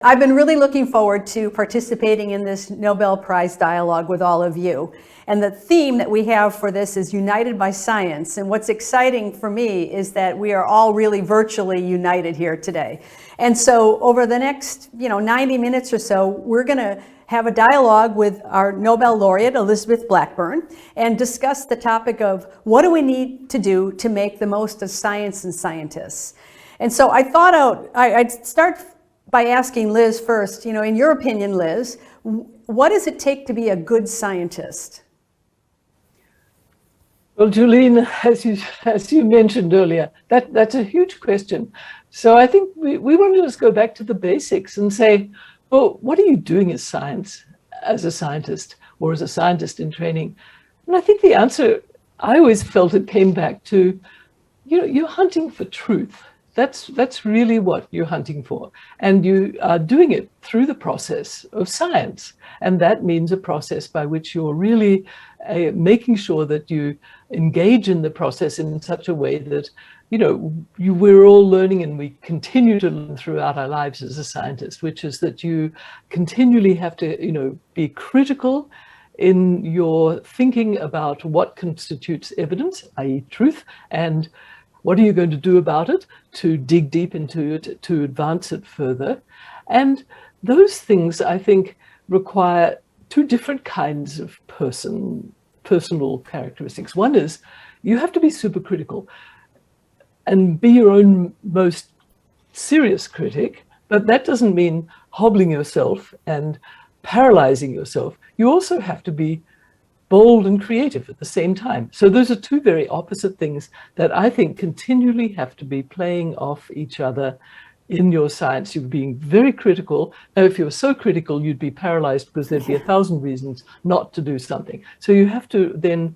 I've been really looking forward to participating in this Nobel Prize dialogue with all of you. And the theme that we have for this is United by Science. And what's exciting for me is that we are all really virtually united here today. And so over the next 90 minutes or so, we're going to have a dialogue with our Nobel laureate, Elizabeth Blackburn, and discuss the topic of what do we need to do to make the most of science and scientists. And so I thought I'd start by asking Liz first, in your opinion, Liz, what does it take to be a good scientist? Well, Julene, as you mentioned earlier, that's a huge question. So I think we want to just go back to the basics and say, well, what are you doing as a scientist, or as a scientist in training? And I think the answer, I always felt it came back to, you're hunting for truth. That's really what you're hunting for. And you are doing it through the process of science. And that means a process by which you're really making sure that you engage in the process in such a way that, we're all learning, and we continue to learn throughout our lives as a scientist, which is that you continually have to, be critical in your thinking about what constitutes evidence, i.e. truth, and what are you going to do about it to dig deep into it, to advance it further? And those things, I think, require two different kinds of personal characteristics. One is you have to be super critical and be your own most serious critic, but that doesn't mean hobbling yourself and paralyzing yourself. You also have to be bold and creative at the same time. So those are two very opposite things that I think continually have to be playing off each other in your science. You're being very critical. Now, if you're so critical, you'd be paralyzed because there'd be 1,000 reasons not to do something. So you have to then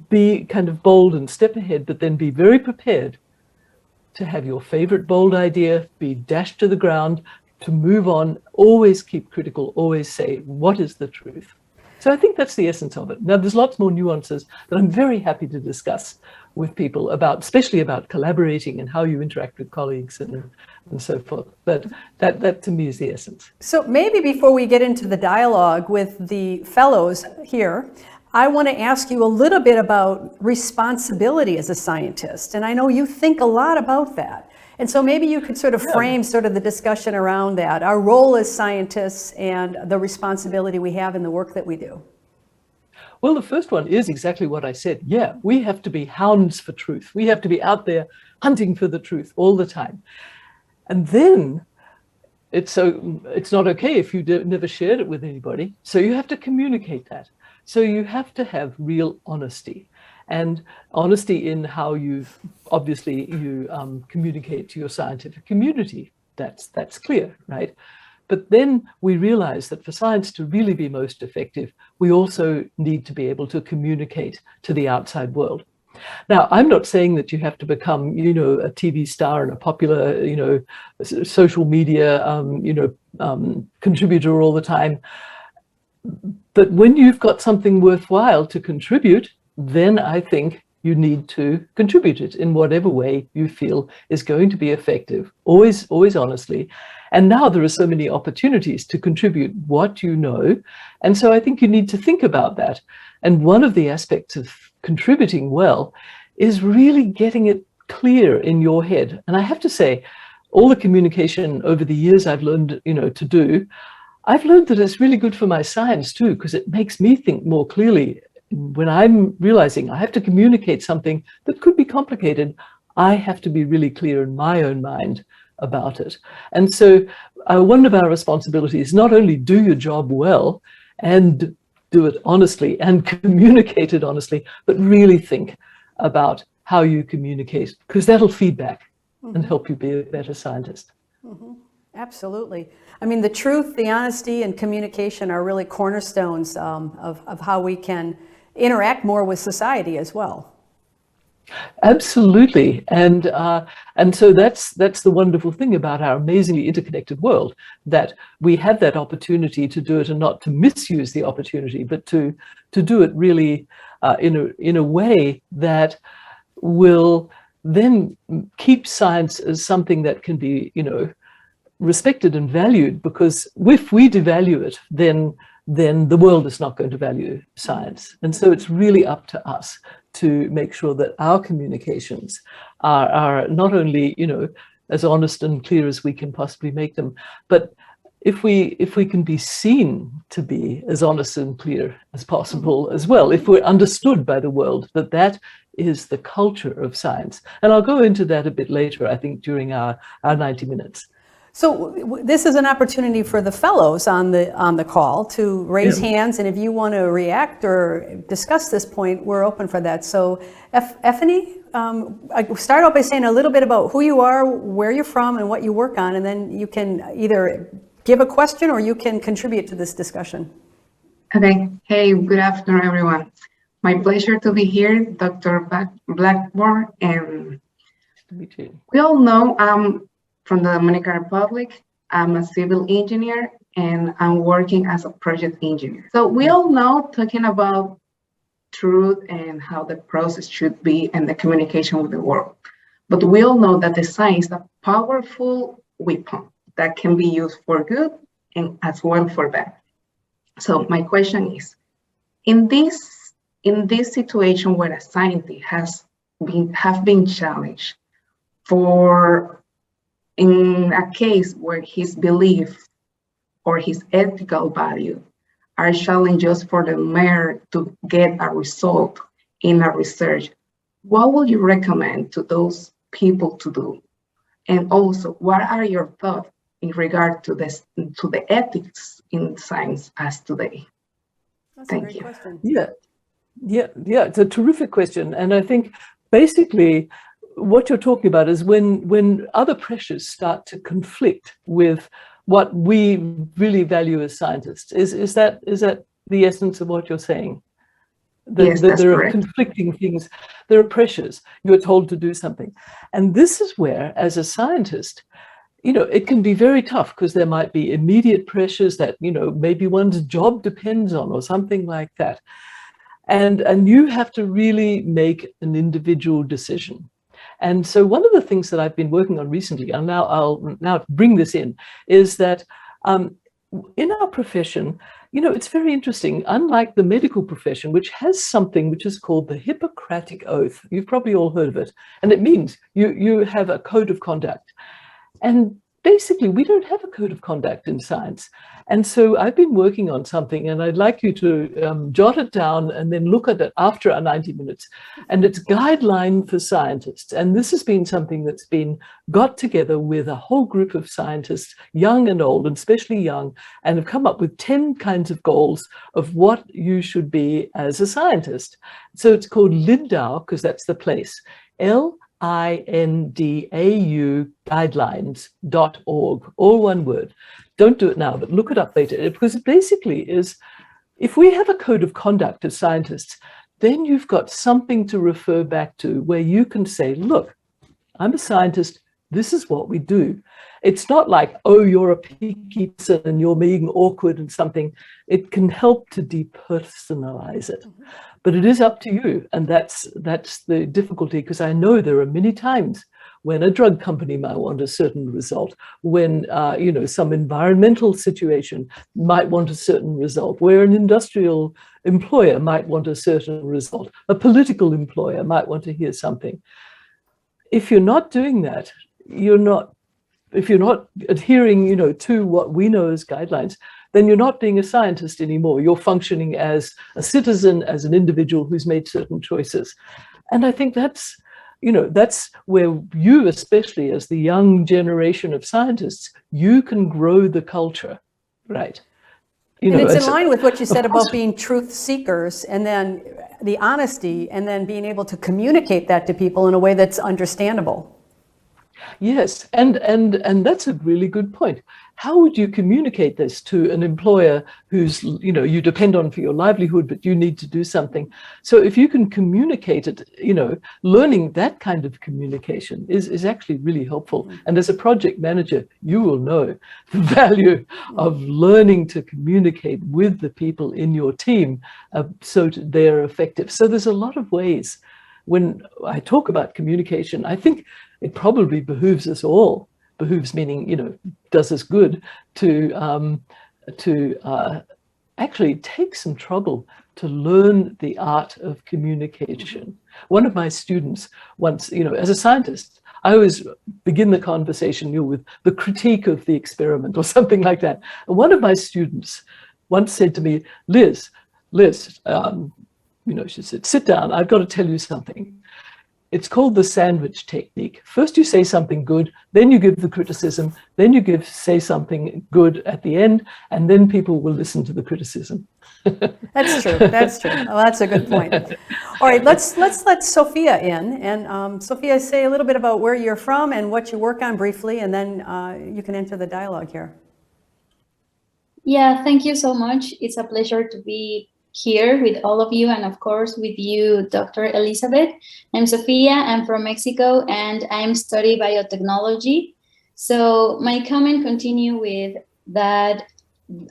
be kind of bold and step ahead, but then be very prepared to have your favorite bold idea be dashed to the ground, to move on, always keep critical, always say, what is the truth? So I think that's the essence of it. Now, there's lots more nuances that I'm very happy to discuss with people about, especially about collaborating and how you interact with colleagues and so forth. But that to me is the essence. So maybe before we get into the dialogue with the fellows here, I want to ask you a little bit about responsibility as a scientist. And I know you think a lot about that. And so maybe you could sort of frame sort of the discussion around that, our role as scientists and the responsibility we have in the work that we do. Well, the first one is exactly what I said. Yeah, we have to be hounds for truth. We have to be out there hunting for the truth all the time. And then it's not okay if you never shared it with anybody. So you have to communicate that. So you have to have real honesty. And honesty in how you communicate to your scientific community. That's clear, right? But then we realize that for science to really be most effective, we also need to be able to communicate to the outside world. Now, I'm not saying that you have to become, a TV star and a popular, social media, contributor all the time. But when you've got something worthwhile to contribute, then I think you need to contribute it in whatever way you feel is going to be effective, always honestly. And now there are so many opportunities to contribute what you know. And so I think you need to think about that. And one of the aspects of contributing well is really getting it clear in your head. And I have to say, all the communication over the years I've learned, to do, I've learned that it's really good for my science too, because it makes me think more clearly. When I'm realizing I have to communicate something that could be complicated, I have to be really clear in my own mind about it. And so one of our responsibilities is not only do your job well and do it honestly and communicate it honestly, but really think about how you communicate, because that'll feed back and help you be a better scientist. Mm-hmm. Absolutely. I mean, the truth, the honesty, and communication are really cornerstones of how we can interact more with society as well. Absolutely. And so that's the wonderful thing about our amazingly interconnected world, that we have that opportunity to do it, and not to misuse the opportunity, but to do it really in a way that will then keep science as something that can be, respected and valued, because if we devalue it, then the world is not going to value science. And so it's really up to us to make sure that our communications are not only, as honest and clear as we can possibly make them, but if we can be seen to be as honest and clear as possible as well, if we're understood by the world that is the culture of science. And I'll go into that a bit later, I think, during our 90 minutes. So this is an opportunity for the fellows on the call to raise hands, and if you want to react or discuss this point, we're open for that. So, Effany, start out by saying a little bit about who you are, where you're from, and what you work on, and then you can either give a question or you can contribute to this discussion. Okay. Hey, good afternoon, everyone. My pleasure to be here, Dr. Blackburn, and we all know from the Dominican Republic, I'm a civil engineer and I'm working as a project engineer. So we all know, talking about truth and how the process should be and the communication with the world. But we all know that the science is a powerful weapon that can be used for good and as well for bad. So my question is, in this situation where a scientist have been challenged for, in a case where his belief or his ethical value are challenges for the mayor to get a result in a research, what would you recommend to those people to do? And also, what are your thoughts in regard to this, to the ethics in science as today? That's Thank a great you. question. Yeah, it's a terrific question. And I think basically what you're talking about is when other pressures start to conflict with what we really value as scientists. Is that the essence of what you're saying? Yes, that's there correct. are conflicting things. There are pressures. You're told to do something. And this is where, as a scientist, it can be very tough, because there might be immediate pressures that, maybe one's job depends on or something like that. And you have to really make an individual decision. And so one of the things that I've been working on recently, and I'll now bring this in, is that in our profession, it's very interesting. Unlike the medical profession, which has something which is called the Hippocratic Oath, you've probably all heard of it, and it means you have a code of conduct. And basically, we don't have a code of conduct in science. And so I've been working on something, and I'd like you to jot it down and then look at it after our 90 minutes. And it's Guideline for Scientists. And this has been something that's been got together with a whole group of scientists, young and old, and especially young, and have come up with 10 kinds of goals of what you should be as a scientist. So it's called Lindau, because that's the place. LINDAU guidelines.org, all one word. Don't do it now, but look it up later, because it basically is, if we have a code of conduct as scientists, then you've got something to refer back to where you can say, look, I'm a scientist, this is what we do. It's not like, oh, you're a picky person and you're being awkward and something. It can help to depersonalize it. But it is up to you. And that's the difficulty, because I know there are many times when a drug company might want a certain result, when some environmental situation might want a certain result, where an industrial employer might want a certain result, a political employer might want to hear something. If you're not doing that, if you're not adhering, to what we know as guidelines, then you're not being a scientist anymore. You're functioning as a citizen, as an individual who's made certain choices. And I think that's where you, especially as the young generation of scientists, you can grow the culture, right? And it's in line with what you said about being truth seekers, and then the honesty, and then being able to communicate that to people in a way that's understandable. Yes, and that's a really good point. How would you communicate this to an employer who's, you depend on for your livelihood, but you need to do something? So if you can communicate it, learning that kind of communication is actually really helpful. And as a project manager, you will know the value of learning to communicate with the people in your team so they're effective. So there's a lot of ways. When I talk about communication, I think it probably behooves us all behooves, meaning, you know, does us good to actually take some trouble to learn the art of communication. One of my students once, you know, as a scientist, I always begin the conversation, you know, with the critique of the experiment or something like that. And one of my students once said to me, Liz, you know, she said, sit down, I've got to tell you something. It's called the sandwich technique. First you say something good, then you give the criticism, then you say something good at the end, and then people will listen to the criticism. That's true. That's true. Well, that's a good point. All right, let's let Sophia in, and Sophia, say a little bit about where you're from and what you work on briefly, and then you can enter the dialogue here. Yeah, thank you so much. It's a pleasure to be here with all of you, and of course with you, Dr. Elizabeth. I'm Sophia, I'm from Mexico, and I'm studying biotechnology. So my comment continue with that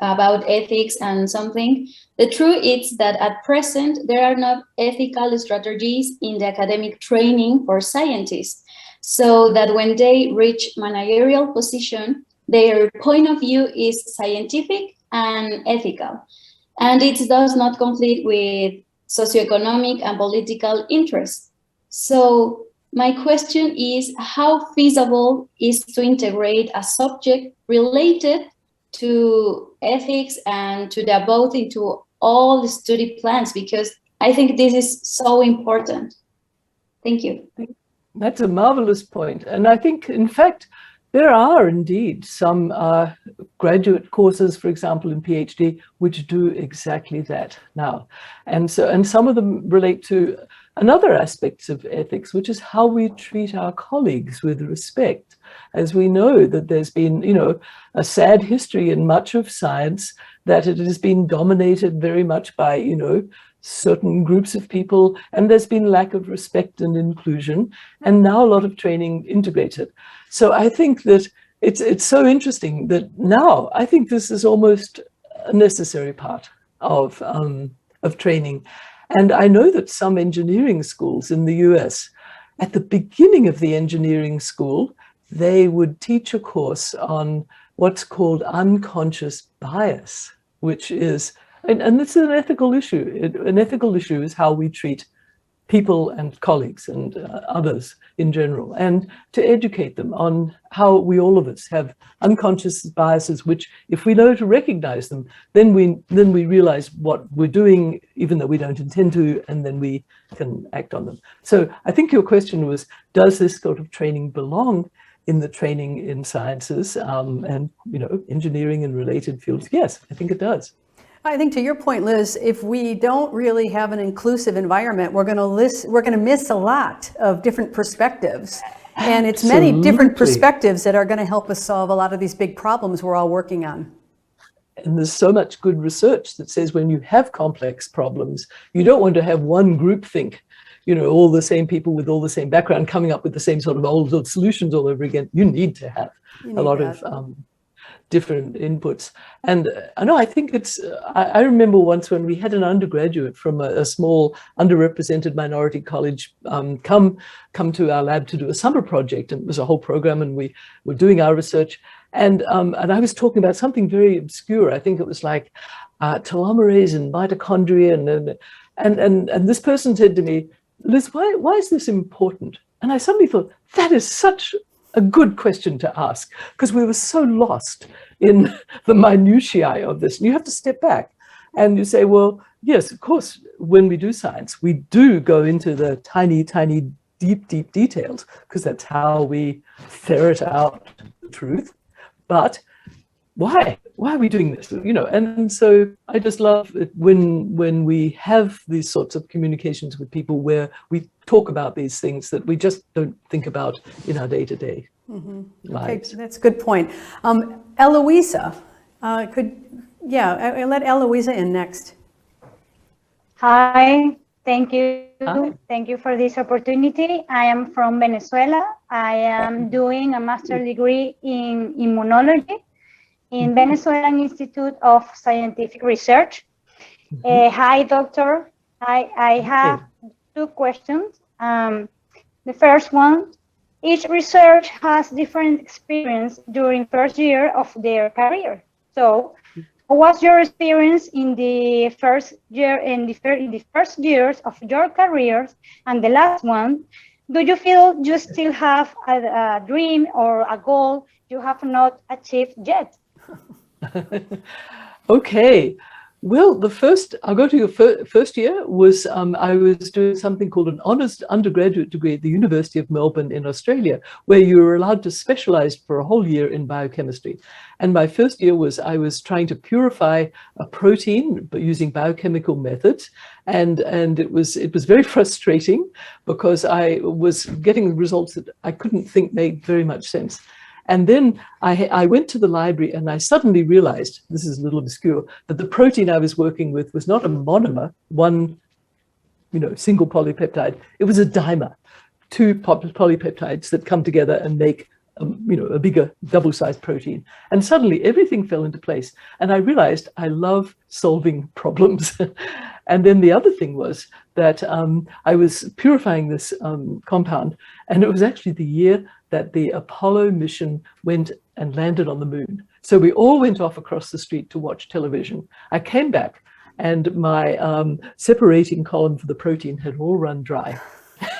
about ethics and something. The truth is that at present, there are not ethical strategies in the academic training for scientists, so that when they reach managerial position, their point of view is scientific and ethical, and it does not conflict with socioeconomic and political interests. So my question is, how feasible is to integrate a subject related to ethics and to the above into all the study plans? Because I think this is so important. Thank you. That's a marvelous point. And I think, in fact, there are indeed some graduate courses, for example, in PhD, which do exactly that now. And some of them relate to another aspects of ethics, which is how we treat our colleagues with respect. As we know that there's been, you know, a sad history in much of science, that it has been dominated very much by, you know, certain groups of people, and there's been lack of respect and inclusion, and now a lot of training integrated. So I think that it's so interesting that now I think this is almost a necessary part of training. And I know that some engineering schools in the US, at the beginning of the engineering school, they would teach a course on what's called unconscious bias, which is, and it's an ethical issue. An ethical issue is how we treat people and colleagues and others in general, and to educate them on how we, all of us, have unconscious biases, which if we know to recognize them, then we realize what we're doing, even though we don't intend to, and then we can act on them. So I think your question was, does this sort of training belong in the training in sciences and, you know, engineering and related fields? Yes, I think it does. I think to your point, Liz, if we don't really have an inclusive environment, we're going to miss a lot of different perspectives. And it's many different perspectives that are going to help us solve a lot of these big problems we're all working on. And there's so much good research that says when you have complex problems, you don't want to have one group think, you know, all the same people with all the same background coming up with the same sort of old solutions all over again. You need to have a lot of different inputs. And I think it's, I remember once when we had an undergraduate from a small underrepresented minority college come to our lab to do a summer project, and it was a whole program, and we were doing our research. And I was talking about something very obscure. I think it was like telomerase and mitochondria, and this person said to me, Liz, why is this important? And I suddenly thought, that is such a good question to ask, because we were so lost in the minutiae of this. And you have to step back and you say, well, yes, of course, when we do science, we do go into the tiny, deep details, because that's how we ferret out the truth. But why are we doing this? You know, and so I just love it when we have these sorts of communications with people where we talk about these things that we just don't think about in our day-to-day lives. Okay, that's a good point. Eloisa, I'll let Eloisa in next. Hi, thank you. Hi. Thank you for this opportunity. I am from Venezuela. I am doing a master's degree in immunology in Venezuelan Institute of Scientific Research. Hi, doctor. I have two questions. The first one each research has different experience during first year of their career. So, what was your experience in the first year, in the first years of your careers, and the last one? Do you feel you still have a dream or a goal you have not achieved yet? Okay. Well, I'll go to your first year was, I was doing something called an honours undergraduate degree at the University of Melbourne in Australia, where you were allowed to specialise for a whole year in biochemistry. And my first year was, I was trying to purify a protein but using biochemical methods. And it was very frustrating because I was getting results that I couldn't think made very much sense. And then I went to the library and I suddenly realized, this is a little obscure, that the protein I was working with was not a monomer, one single polypeptide. It was a dimer, two polypeptides that come together and make a bigger double-sized protein. And suddenly everything fell into place. And I realized I love solving problems. And then the other thing was that I was purifying this compound, and it was actually the year that the Apollo mission went and landed on the moon. So we all went off across the street to watch television. I came back and my separating column for the protein had all run dry.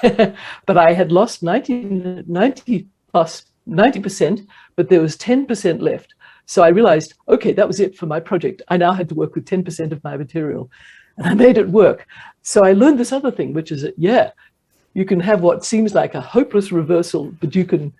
But I had lost 90%, but there was 10% left. So I realized, okay, that was it for my project. I now had to work with 10% of my material. And I made it work. So I learned this other thing, which is that, you can have what seems like a hopeless reversal, but you can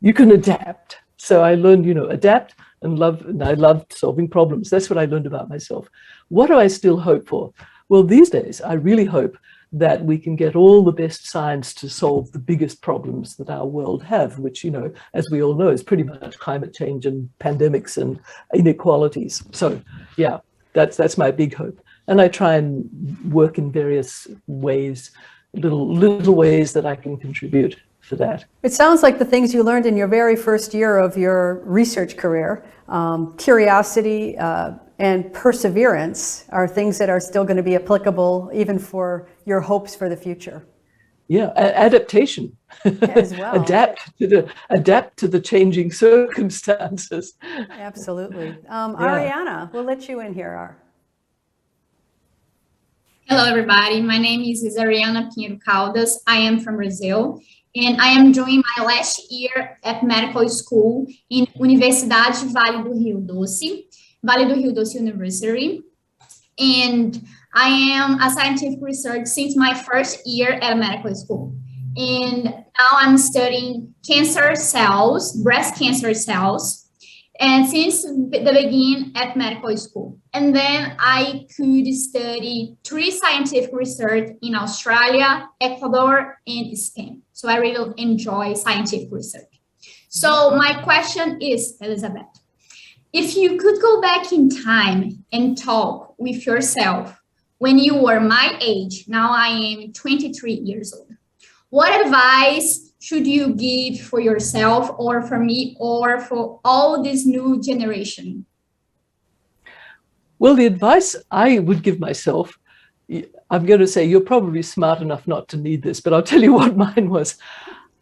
adapt. So I learned, adapt and I loved solving problems. That's what I learned about myself. What do I still hope for? Well, these days, I really hope that we can get all the best science to solve the biggest problems that our world have, which, as we all know, is pretty much climate change and pandemics and inequalities. So, that's my big hope. And I try and work in various ways, little ways that I can contribute for that. It sounds like the things you learned in your very first year of your research career, curiosity and perseverance, are things that are still going to be applicable even for your hopes for the future. Yeah, adaptation. As well. Adapt to the changing circumstances. Absolutely. Ariana, we'll let you in here. Hello, everybody. My name is Ariana Pinheiro Caldas. I am from Brazil, and I am doing my last year at medical school in Universidade Vale do Rio Doce University. And I am a scientific researcher since my first year at medical school. And now I'm studying cancer cells, breast cancer cells, and since the beginning at medical school. And then I could study 3 scientific research in Australia, Ecuador, and Spain. So I really enjoy scientific research. So my question is, Elizabeth, if you could go back in time and talk with yourself when you were my age, now I am 23 years old, what advice should you give for yourself or for me or for all this new generation? Well, the advice I would give myself, I'm going to say you're probably smart enough not to need this, but I'll tell you what mine was.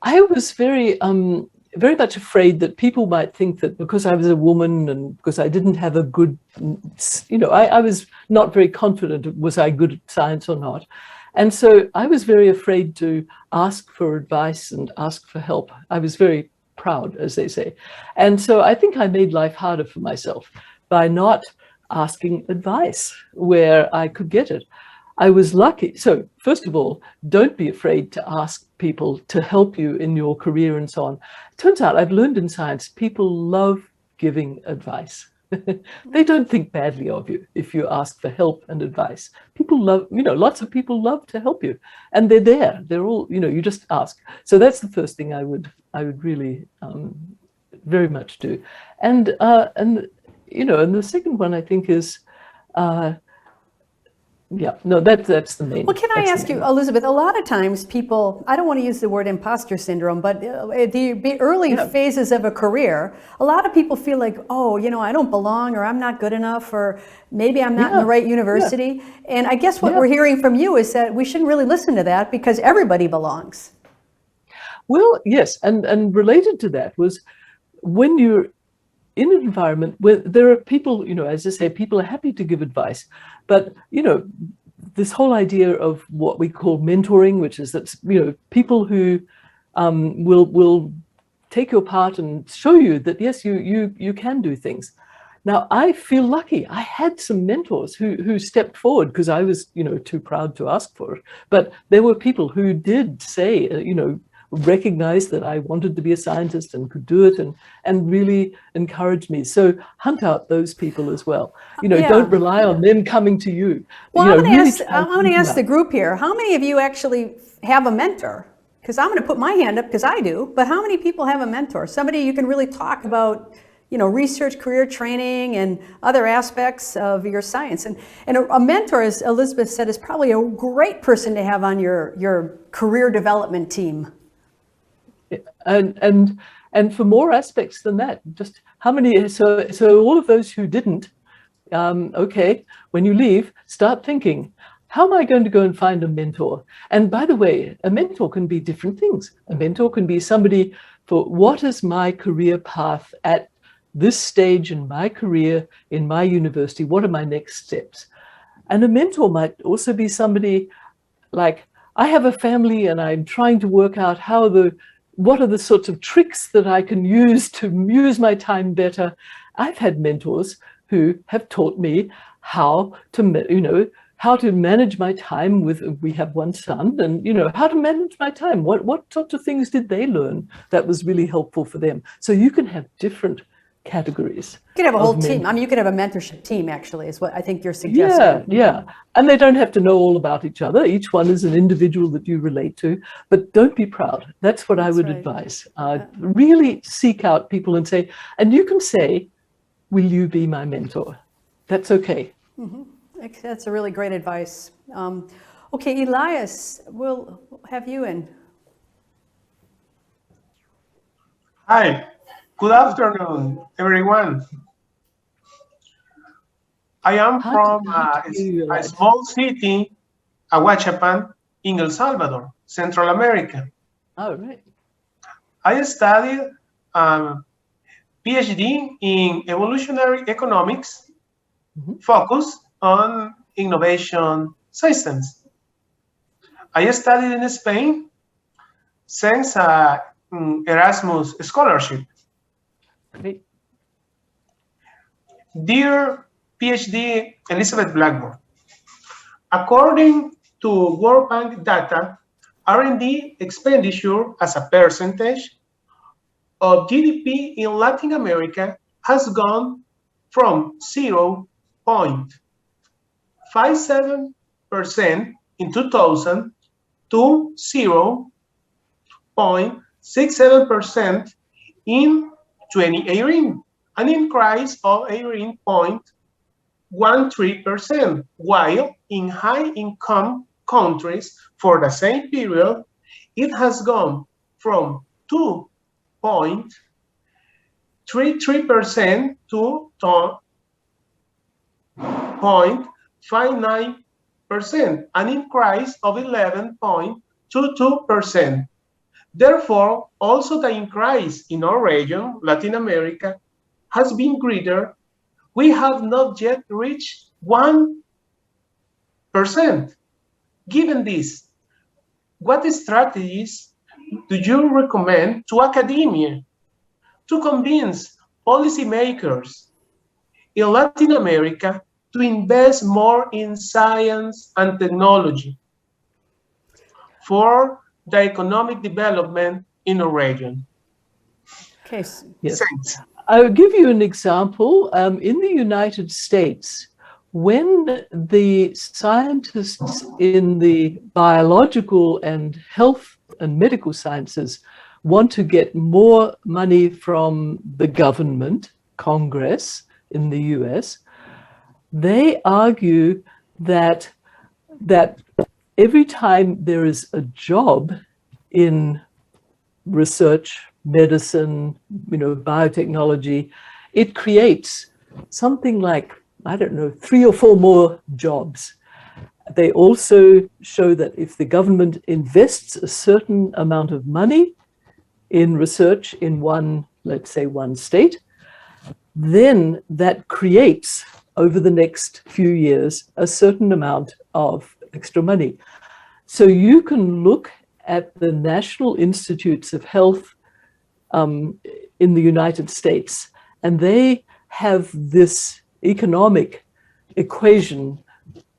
I was very much afraid that people might think that because I was a woman and because I didn't have a good, I was not very confident, was I good at science or not? And so I was very afraid to ask for advice and ask for help. I was very proud, as they say. And so I think I made life harder for myself by not asking advice where I could get it. I was lucky. So first of all, don't be afraid to ask people to help you in your career and so on. Turns out I've learned in science, people love giving advice. They don't think badly of you if you ask for help and advice. People love, lots of people love to help you, and they're there. They're all, you just ask. So that's the first thing I would really very much do. And the second one I think is, that's the main. Well, can I ask you, Elizabeth, a lot of times people, I don't want to use the word imposter syndrome, but the early phases of a career, a lot of people feel like, I don't belong, or I'm not good enough, or maybe I'm not in the right university. And I guess what we're hearing from you is that we shouldn't really listen to that because everybody belongs. Well, yes, and related to that was when you're in an environment where there are people, as I say, people are happy to give advice, but, this whole idea of what we call mentoring, which is that, people who will take your part and show you that, yes, you can do things. Now, I feel lucky. I had some mentors who stepped forward because I was, too proud to ask for it. But there were people who did say, recognize that I wanted to be a scientist and could do it and really encourage me. So hunt out those people as well. Don't rely on them coming to you. Well, I'm going to ask the group here, how many of you actually have a mentor? Because I'm going to put my hand up because I do, but how many people have a mentor? Somebody you can really talk about, research, career training, and other aspects of your science. And a mentor, as Elizabeth said, is probably a great person to have on your career development team. And for more aspects than that, just how many, so all of those who didn't, okay, when you leave, start thinking, how am I going to go and find a mentor? And by the way, a mentor can be different things. A mentor can be somebody for what is my career path at this stage in my career, in my university, what are my next steps? And a mentor might also be somebody like, I have a family and I'm trying to work out what are the sorts of tricks that I can use to use my time better. I've had mentors who have taught me how to manage my time we have one son, and, how to manage my time. What sorts of things did they learn that was really helpful for them? So you can have different categories. You could have a whole team. I mean, you could have a mentorship team, actually, is what I think you're suggesting. Yeah. And they don't have to know all about each other. Each one is an individual that you relate to, but don't be proud. That's what I would advise. Really seek out people and say, and you can say, will you be my mentor? That's okay. Mm-hmm. That's a really great advice. Okay, Elias, we'll have you in. Hi. Good afternoon, everyone. I am from a small city, Ahuachapan, in El Salvador, Central America. Oh, right. I studied PhD in evolutionary economics, focused on innovation systems. I studied in Spain, thanks to Erasmus scholarship. Great. Dear PhD Elizabeth Blackburn, according to World Bank data, R&D expenditure as a percentage of GDP in Latin America has gone from 0.57% in 2000 to 0.67% in 2018, an increase of 18.13%, while in high-income countries for the same period, it has gone from 2.33% to 0.59%, an increase of 11.22%. Therefore, also the increase in our region, Latin America, has been greater. We have not yet reached 1%. Given this, what strategies do you recommend to academia to convince policymakers in Latin America to invest more in science and technology for the economic development in a region? Okay. Yes. Thanks. I'll give you an example. In the United States, when the scientists in the biological and health and medical sciences want to get more money from the government, Congress in the US, they argue that every time there is a job in research, medicine, biotechnology, it creates something like, 3 or 4 more jobs. They also show that if the government invests a certain amount of money in research in one, let's say, one state, then that creates, over the next few years, a certain amount of extra money. So you can look at the National Institutes of Health in the United States, and they have this economic equation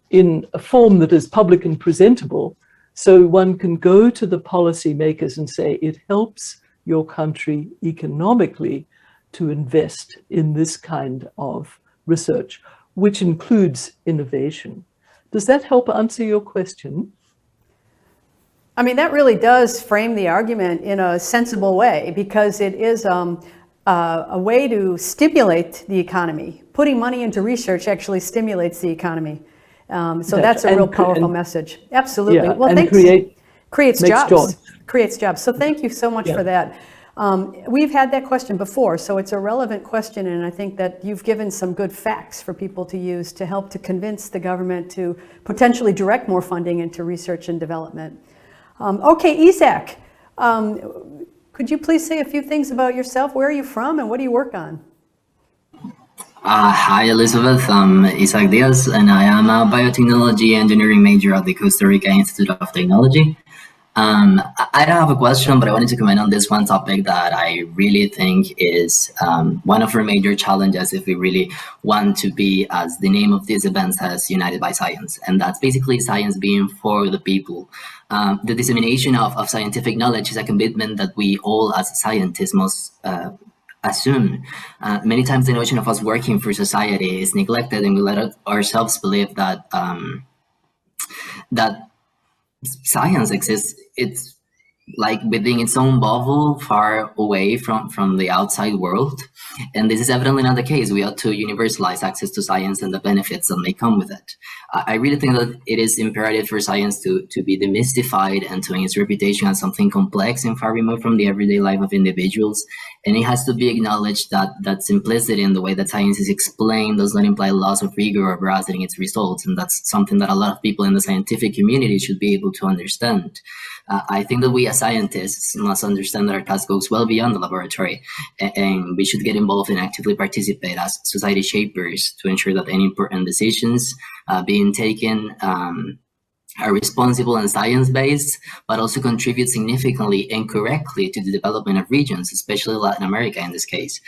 in a form that is public and presentable. So one can go to the policymakers and say, it helps your country economically to invest in this kind of research, which includes innovation. Does that help answer your question? I mean, that really does frame the argument in a sensible way, because it is a way to stimulate the economy. Putting money into research actually stimulates the economy. So that's a real powerful message. Absolutely. Yeah, well, and thanks. Creates jobs. Jobs. Creates jobs. So thank you so much for that. We've had that question before, so it's a relevant question, and I think that you've given some good facts for people to use to help to convince the government to potentially direct more funding into research and development. Okay, Isaac, could you please say a few things about yourself? Where are you from and what do you work on? Hi, Elizabeth. I'm Isaac Diaz, and I am a biotechnology engineering major at the Costa Rica Institute of Technology. I don't have a question, but I wanted to comment on this one topic that I really think is one of our major challenges if we really want to be, as the name of this event says, united by science. And that's basically science being for the people. The dissemination of scientific knowledge is a commitment that we all as scientists must assume. Many times the notion of us working for society is neglected, and we let ourselves believe that that science exists. It's like within its own bubble, far away from the outside world. And this is evidently not the case. We ought to universalize access to science and the benefits that may come with it. I really think that it is imperative for science to be demystified and to make its reputation as something complex and far removed from the everyday life of individuals. And it has to be acknowledged that simplicity in the way that science is explained does not imply loss of rigor or veracity in its results. And that's something that a lot of people in the scientific community should be able to understand. I think that we as scientists must understand that our task goes well beyond the laboratory, and we should get involved and actively participate as society shapers to ensure that any important decisions being taken are responsible and science-based, but also contribute significantly and correctly to the development of regions, especially Latin America in this case.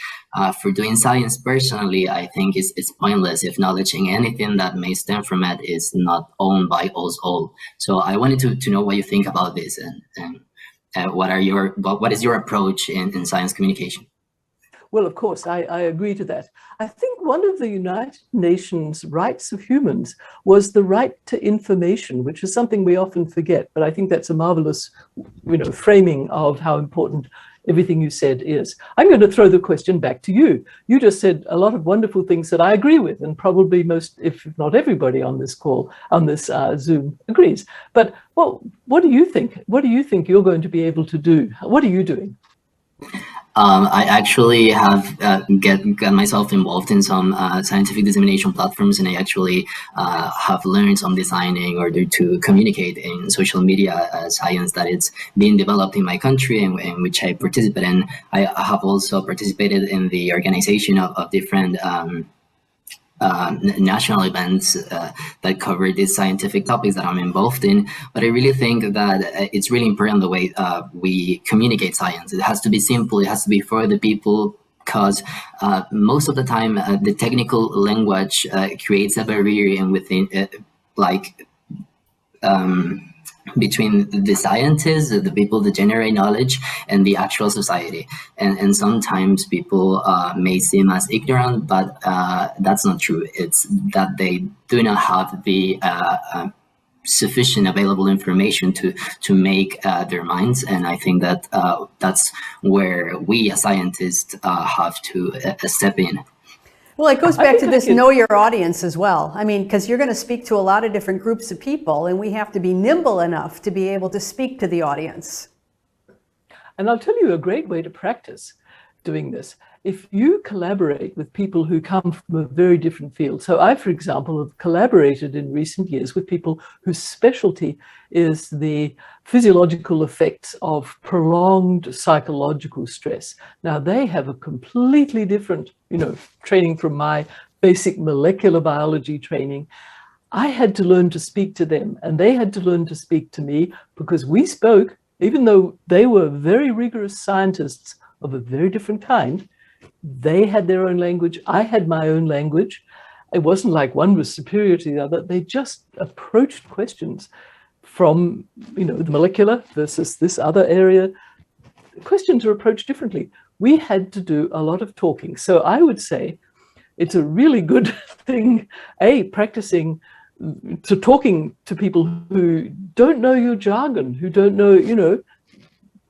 For doing science personally, I think it's pointless if knowledge and anything that may stem from it is not owned by us all. So I wanted to know what you think about this, and what is your approach in science communication? Well, of course, I agree to that. I think one of the United Nations rights of humans was the right to information, which is something we often forget. But I think that's a marvelous, framing of how important everything you said is. I'm going to throw the question back to you. You just said a lot of wonderful things that I agree with, and probably most, if not everybody on this call, on this Zoom agrees. But what do you think? What do you think you're going to be able to do? What are you doing? I actually have got myself involved in some scientific dissemination platforms, and I actually have learned some designing in order to communicate in social media science that it's being developed in my country and which I participate in. I have also participated in the organization of different national events that cover these scientific topics that I'm involved in. But I really think that it's really important the way we communicate science. It has to be simple, it has to be for the people, because most of the time the technical language creates a barrier in within between the scientists, the people that generate knowledge, and the actual society. And sometimes people may seem as ignorant, but that's not true. It's that they do not have the sufficient available information to make their minds. And I think that that's where we as scientists have to step in. Well, it goes back to this know your audience as well. I mean, because you're going to speak to a lot of different groups of people, and we have to be nimble enough to be able to speak to the audience. And I'll tell you a great way to practice doing this. if you collaborate with people who come from a very different field. So I, for example, have collaborated in recent years with people whose specialty is the physiological effects of prolonged psychological stress. Now, they have a completely different, training from my basic molecular biology training. I had to learn to speak to them, and they had to learn to speak to me, because we spoke, even though they were very rigorous scientists of a very different kind. They had their own language. I had my own language. It wasn't like one was superior to the other. They just approached questions from, the molecular versus this other area. Questions are approached differently. We had to do a lot of talking. So I would say it's a really good thing, practicing to talking to people who don't know your jargon, who don't know,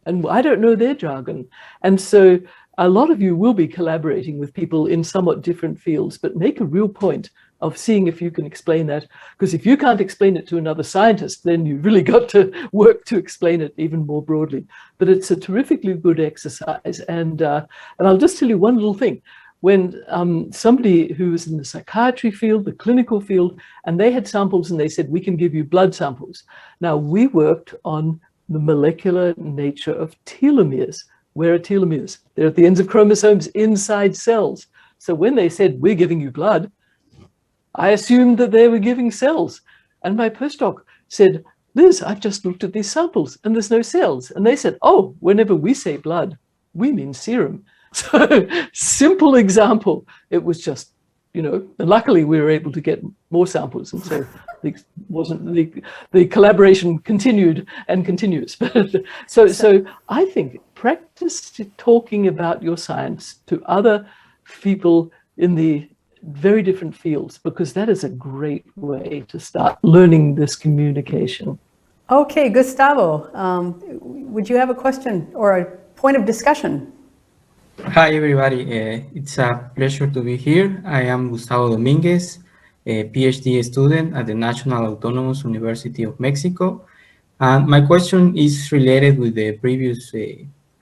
and I don't know their jargon. And so a lot of you will be collaborating with people in somewhat different fields, but make a real point of seeing if you can explain that. Because if you can't explain it to another scientist, then you've really got to work to explain it even more broadly. But it's a terrifically good exercise. And I'll just tell you one little thing. When somebody who was in the psychiatry field, the clinical field, and they had samples and they said, we can give you blood samples. Now, we worked on the molecular nature of telomeres. Where are telomeres? They're at the ends of chromosomes inside cells. So when they said, we're giving you blood, I assumed that they were giving cells. And my postdoc said, Liz, I've just looked at these samples and there's no cells. And they said, oh, whenever we say blood, we mean serum. So simple example. It was just, and luckily we were able to get more samples. And so the collaboration continued and continues. So I think practice talking about your science to other people in the very different fields, because that is a great way to start learning this communication. Okay, Gustavo, would you have a question or a point of discussion? Hi, everybody. It's a pleasure to be here. I am Gustavo Dominguez, a PhD student at the National Autonomous University of Mexico. And my question is related with the previous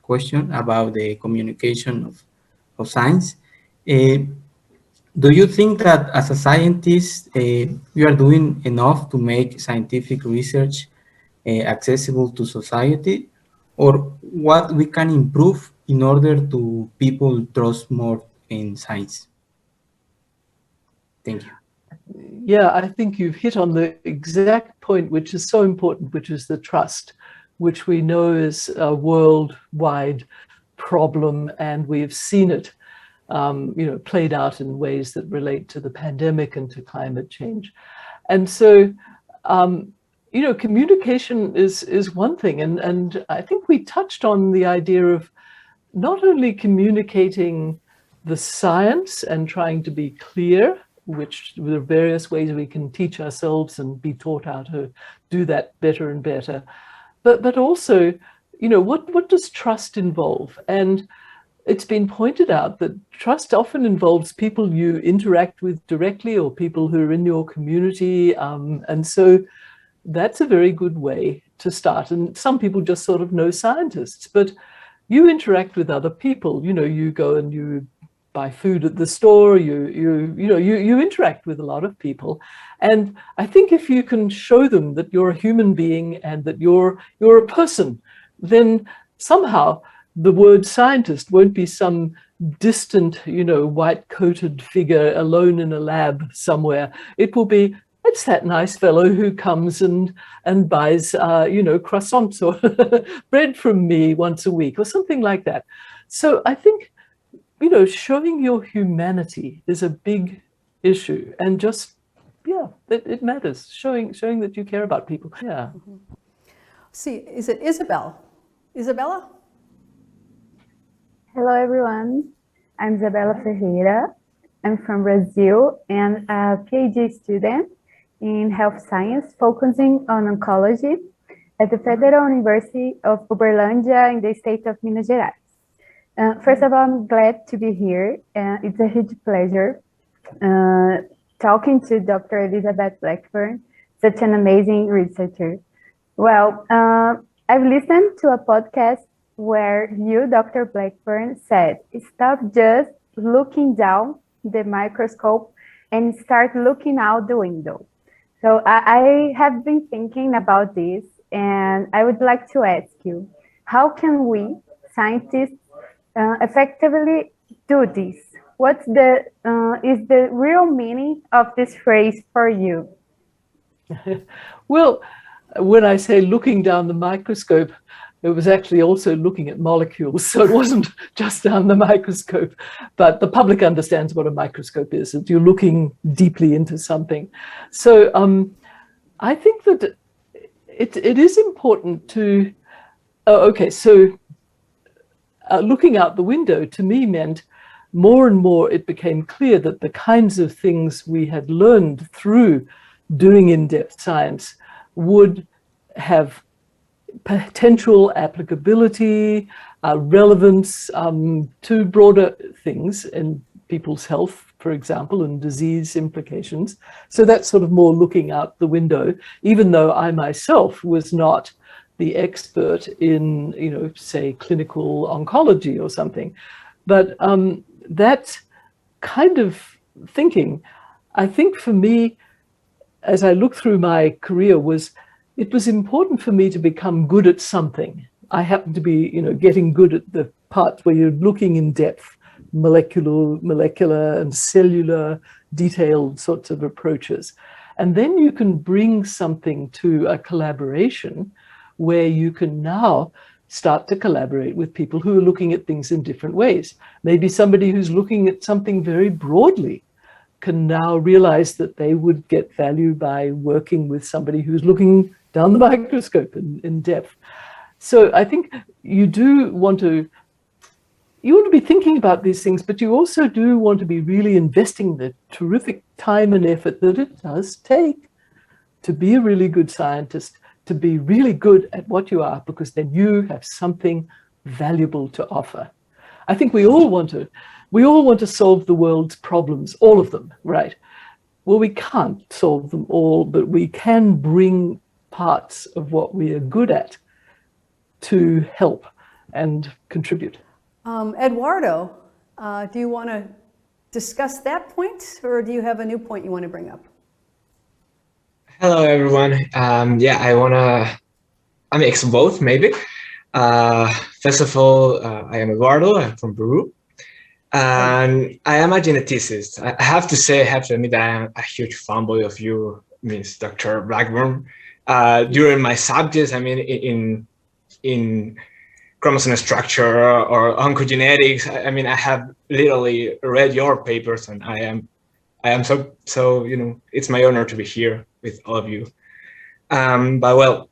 question about the communication of science. Do you think that as a scientist, you are doing enough to make scientific research accessible to society? Or what we can improve in order to people trust more in science? Thank you. Yeah, I think you've hit on the exact point, which is so important, which is the trust, which we know is a worldwide problem, and we've seen it, played out in ways that relate to the pandemic and to climate change. And so, communication is one thing, and I think we touched on the idea of not only communicating the science and trying to be clear, which there are various ways we can teach ourselves and be taught how to do that better and better, but also, what does trust involve? And it's been pointed out that trust often involves people you interact with directly or people who are in your community, and so that's a very good way to start. And some people just sort of know scientists, but you interact with other people. You go and you buy food at the store. You interact with a lot of people, and I think if you can show them that you're a human being and that you're a person, then somehow the word scientist won't be some distant, white-coated figure alone in a lab somewhere. It will be, it's that nice fellow who comes and buys, croissants or bread from me once a week or something like that. So I think, showing your humanity is a big issue, and just, it matters. Showing that you care about people. Yeah. Mm-hmm. See, is it Isabel? Isabella? Hello, everyone. I'm Isabela Ferreira. I'm from Brazil and a PhD student in health science, focusing on oncology at the Federal University of Uberlândia in the state of Minas Gerais. First of all, I'm glad to be here. It's a huge pleasure talking to Dr. Elizabeth Blackburn, such an amazing researcher. Well, I've listened to a podcast where you, Dr. Blackburn, said, stop just looking down the microscope and start looking out the window. So I have been thinking about this, and I would like to ask you, how can we, scientists, effectively do this? What's the is the real meaning of this phrase for you? Well, when I say looking down the microscope, it was actually also looking at molecules. So it wasn't just down the microscope, but the public understands what a microscope is, that you're looking deeply into something. So I think that it is important to, looking out the window to me meant more and more it became clear that the kinds of things we had learned through doing in-depth science would have potential applicability, relevance to broader things in people's health, for example, and disease implications. So that's sort of more looking out the window, even though I myself was not the expert in, say, clinical oncology or something. But that kind of thinking, I think for me, as I look through my career, it was important for me to become good at something. I happen to be, getting good at the parts where you're looking in depth, molecular and cellular, detailed sorts of approaches. And then you can bring something to a collaboration where you can now start to collaborate with people who are looking at things in different ways. Maybe somebody who's looking at something very broadly can now realize that they would get value by working with somebody who's looking down the microscope in depth. So I think you want to be thinking about these things, but you also do want to be really investing the terrific time and effort that it does take to be a really good scientist, to be really good at what you are, because then you have something valuable to offer. I think we all want to solve the world's problems, all of them, right? Well, we can't solve them all, but we can bring parts of what we are good at to help and contribute. Eduardo, do you want to discuss that point, or do you have a new point you want to bring up? Hello, everyone. I mix both, maybe. First of all, I am Eduardo. I'm from Peru. And I am a geneticist. I have to admit that I am a huge fanboy of you, Miss Dr. Blackburn. During my subjects, in chromosome structure or oncogenetics, I have literally read your papers, and I am so it's my honor to be here with all of you. But well,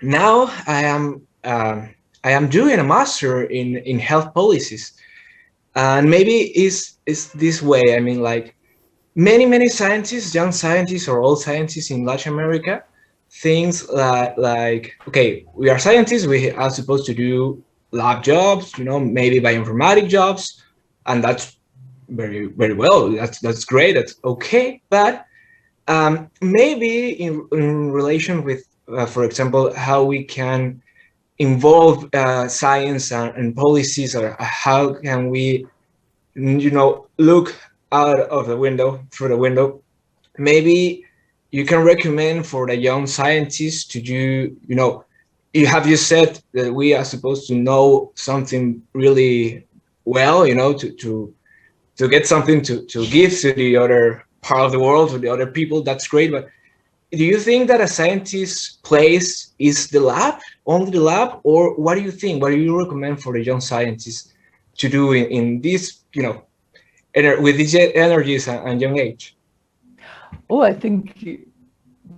now I am doing a master in health policies. And maybe it's this way. Like many scientists, young scientists or old scientists in Latin America, things like, okay, we are scientists, we are supposed to do lab jobs, maybe bioinformatic jobs, and that's very, very well. That's great. That's okay. But maybe in relation with, for example, how we can involve science and policies, or how can we, look out of the window, through the window. Maybe you can recommend for the young scientists to do, you said that we are supposed to know something really well, to get something to give to the other part of the world, to the other people. That's great. But do you think that a scientist's place is the lab, only the lab? Or what do you think? What do you recommend for the young scientists to do in this, with these energies and young age? Oh, I think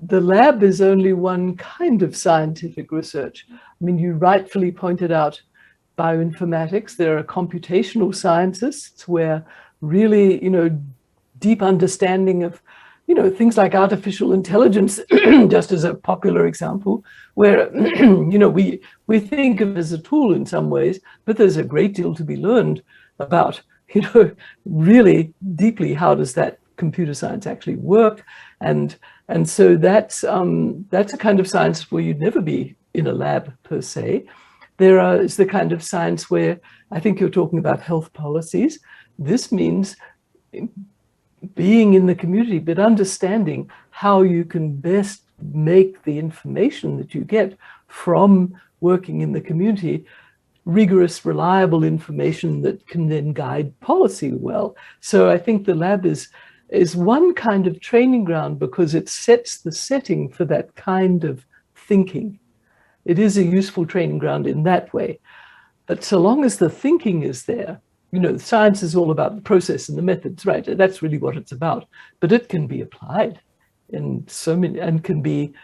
the lab is only one kind of scientific research. You rightfully pointed out bioinformatics. There are computational scientists where really, deep understanding of, things like artificial intelligence, just as a popular example, where, we think of it as a tool in some ways, but there's a great deal to be learned about, really deeply, how does that computer science actually work? And so that's a kind of science where you'd never be in a lab per se. there is the kind of science where I think you're talking about health policies. This means being in the community, but understanding how you can best make the information that you get from working in the community rigorous, reliable information that can then guide policy well. So I think the lab is one kind of training ground because it sets the setting for that kind of thinking. It is a useful training ground in that way. But so long as the thinking is there, science is all about the process and the methods, right? That's really what it's about. But it can be applied in so many, and can be,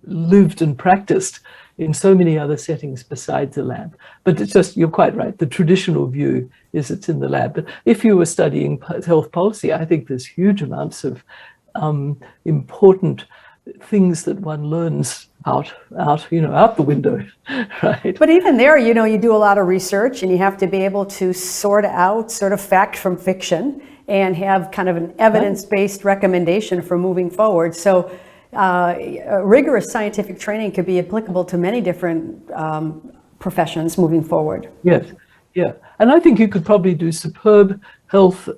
lived and practiced in so many other settings besides the lab. But it's just, you're quite right. The traditional view is it's in the lab. But if you were studying health policy, I think there's huge amounts of important things that one learns out the window, right? But even there, you do a lot of research and you have to be able to sort out sort of fact from fiction and have kind of an evidence-based recommendation for moving forward. So rigorous scientific training could be applicable to many different professions moving forward. Yes, yeah. And I think you could probably do superb health,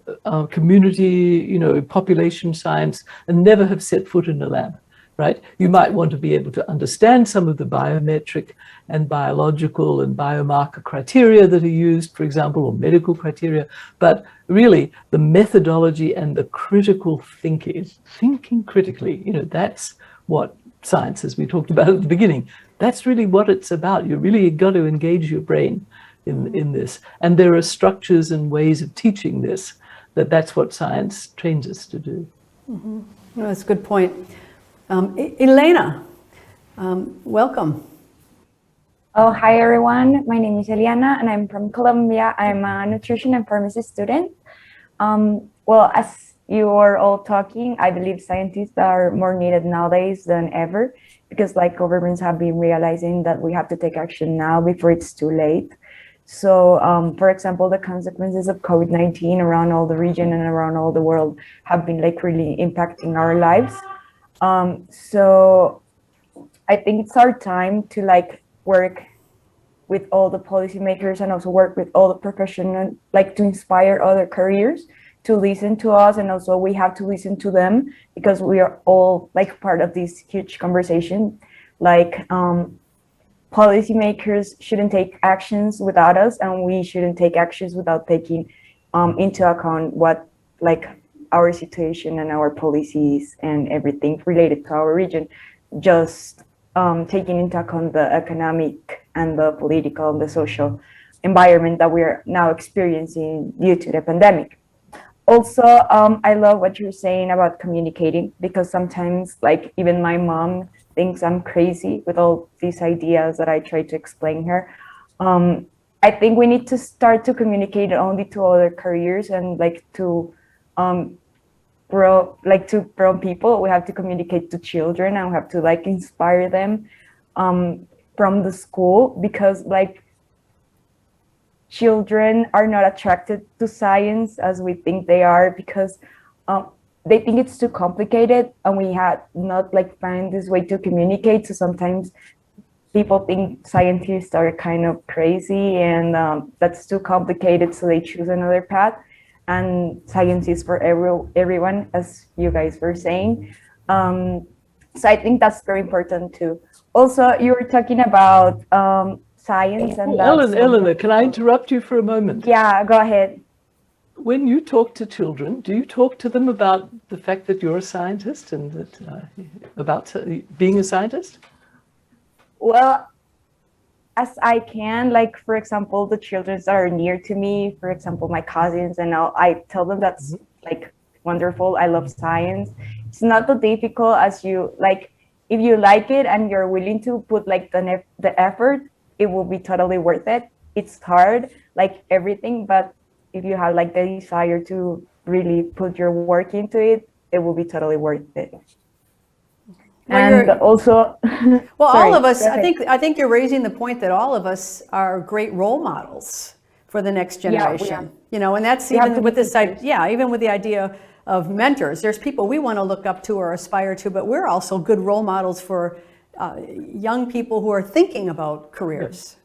community, population science and never have set foot in a lab. Right? You might want to be able to understand some of the biometric and biological and biomarker criteria that are used, for example, or medical criteria, but really the methodology and the critical thinking critically, that's what science, as we talked about at the beginning, that's really what it's about. You really got to engage your brain in this. And there are structures and ways of teaching this, that's what science trains us to do. Mm-hmm. Well, that's a good point. Eliana, welcome. Oh, hi everyone. My name is Eliana and I'm from Colombia. I'm a nutrition and pharmacy student. Well, as you are all talking, I believe scientists are more needed nowadays than ever because governments have been realizing that we have to take action now before it's too late. So, for example, the consequences of COVID-19 around all the region and around all the world have been really impacting our lives. So I think it's our time to work with all the policymakers and also work with all the professionals, to inspire other careers to listen to us. And also we have to listen to them because we are all part of this huge conversation. Policymakers shouldn't take actions without us, and we shouldn't take actions without taking into account what our situation and our policies and everything related to our region, just taking into account the economic and the political and the social environment that we are now experiencing due to the pandemic. Also, I love what you're saying about communicating, because sometimes even my mom thinks I'm crazy with all these ideas that I try to explain her. I think we need to start to communicate only to other careers and to grown people. We have to communicate to children and we have to inspire them from the school, because children are not attracted to science as we think they are, because they think it's too complicated and we had not find this way to communicate. So sometimes people think scientists are kind of crazy and that's too complicated, so they choose another path. And science is for everyone, as you guys were saying. So I think that's very important too. Also, you were talking about science and Eleanor, can I interrupt you for a moment? Yeah, go ahead. When you talk to children, do you talk to them about the fact that you're a scientist and that about being a scientist? Well, as I can, for example, the children that are near to me, for example, my cousins, and I tell them that's wonderful. I love science. It's not so difficult as you if you like it and you're willing to put the effort, it will be totally worth it. It's hard, everything, but if you have the desire to really put your work into it, it will be totally worth it. And also, well, all of us, I think you're raising the point that all of us are great role models for the next generation. And that's even with this idea, even with the idea of mentors. There's people we want to look up to or aspire to, but we're also good role models for young people who are thinking about careers.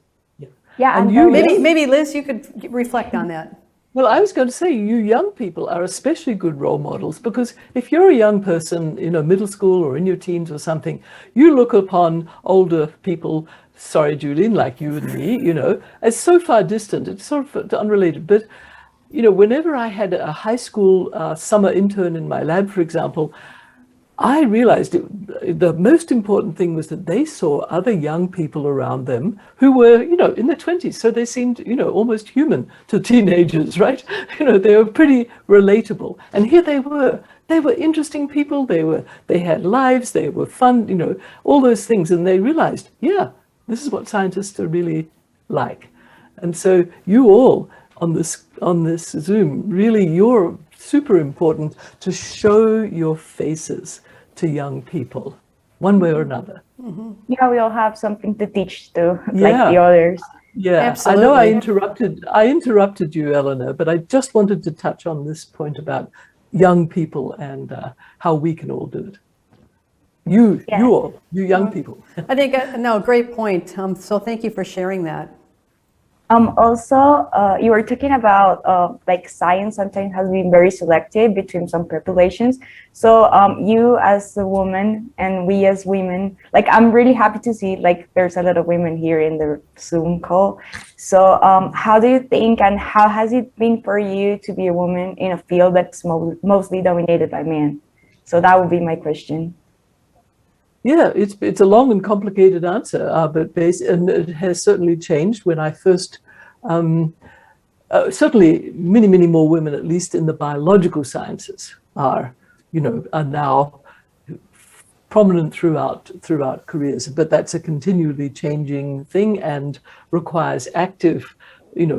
Yeah, And Maybe Liz, you could reflect on that. Well, I was going to say you young people are especially good role models, because if you're a young person in a middle school or in your teens or something, you look upon older people, sorry, Julian, like you and me, as so far distant. It's sort of unrelated. But, whenever I had a high school summer intern in my lab, for example, I realized the most important thing was that they saw other young people around them who were, in their 20s. So they seemed, almost human to teenagers, right? They were pretty relatable. And here they were. They were interesting people. They had lives. They were fun, all those things. And they realized, yeah, this is what scientists are really like. And so you all on this Zoom, really, you're super important to show your faces to young people, one way or another. Mm-hmm. Yeah, we all have something to teach too, like the others. Yeah, absolutely. I know I interrupted you, Eliana, but I just wanted to touch on this point about young people and how we can all do it. You young people. I think, no, great point. So thank you for sharing that. Also, you were talking about like science sometimes has been very selective between some populations. So you as a woman and we as women, like I'm really happy to see like there's a lot of women here in the Zoom call. So how do you think and how has it been for you to be a woman in a field that's mostly dominated by men? So that would be my question. Yeah, it's a long and complicated answer, but and it has certainly changed. When I first, certainly many more women, at least in the biological sciences, are now prominent throughout careers. But that's a continually changing thing and requires active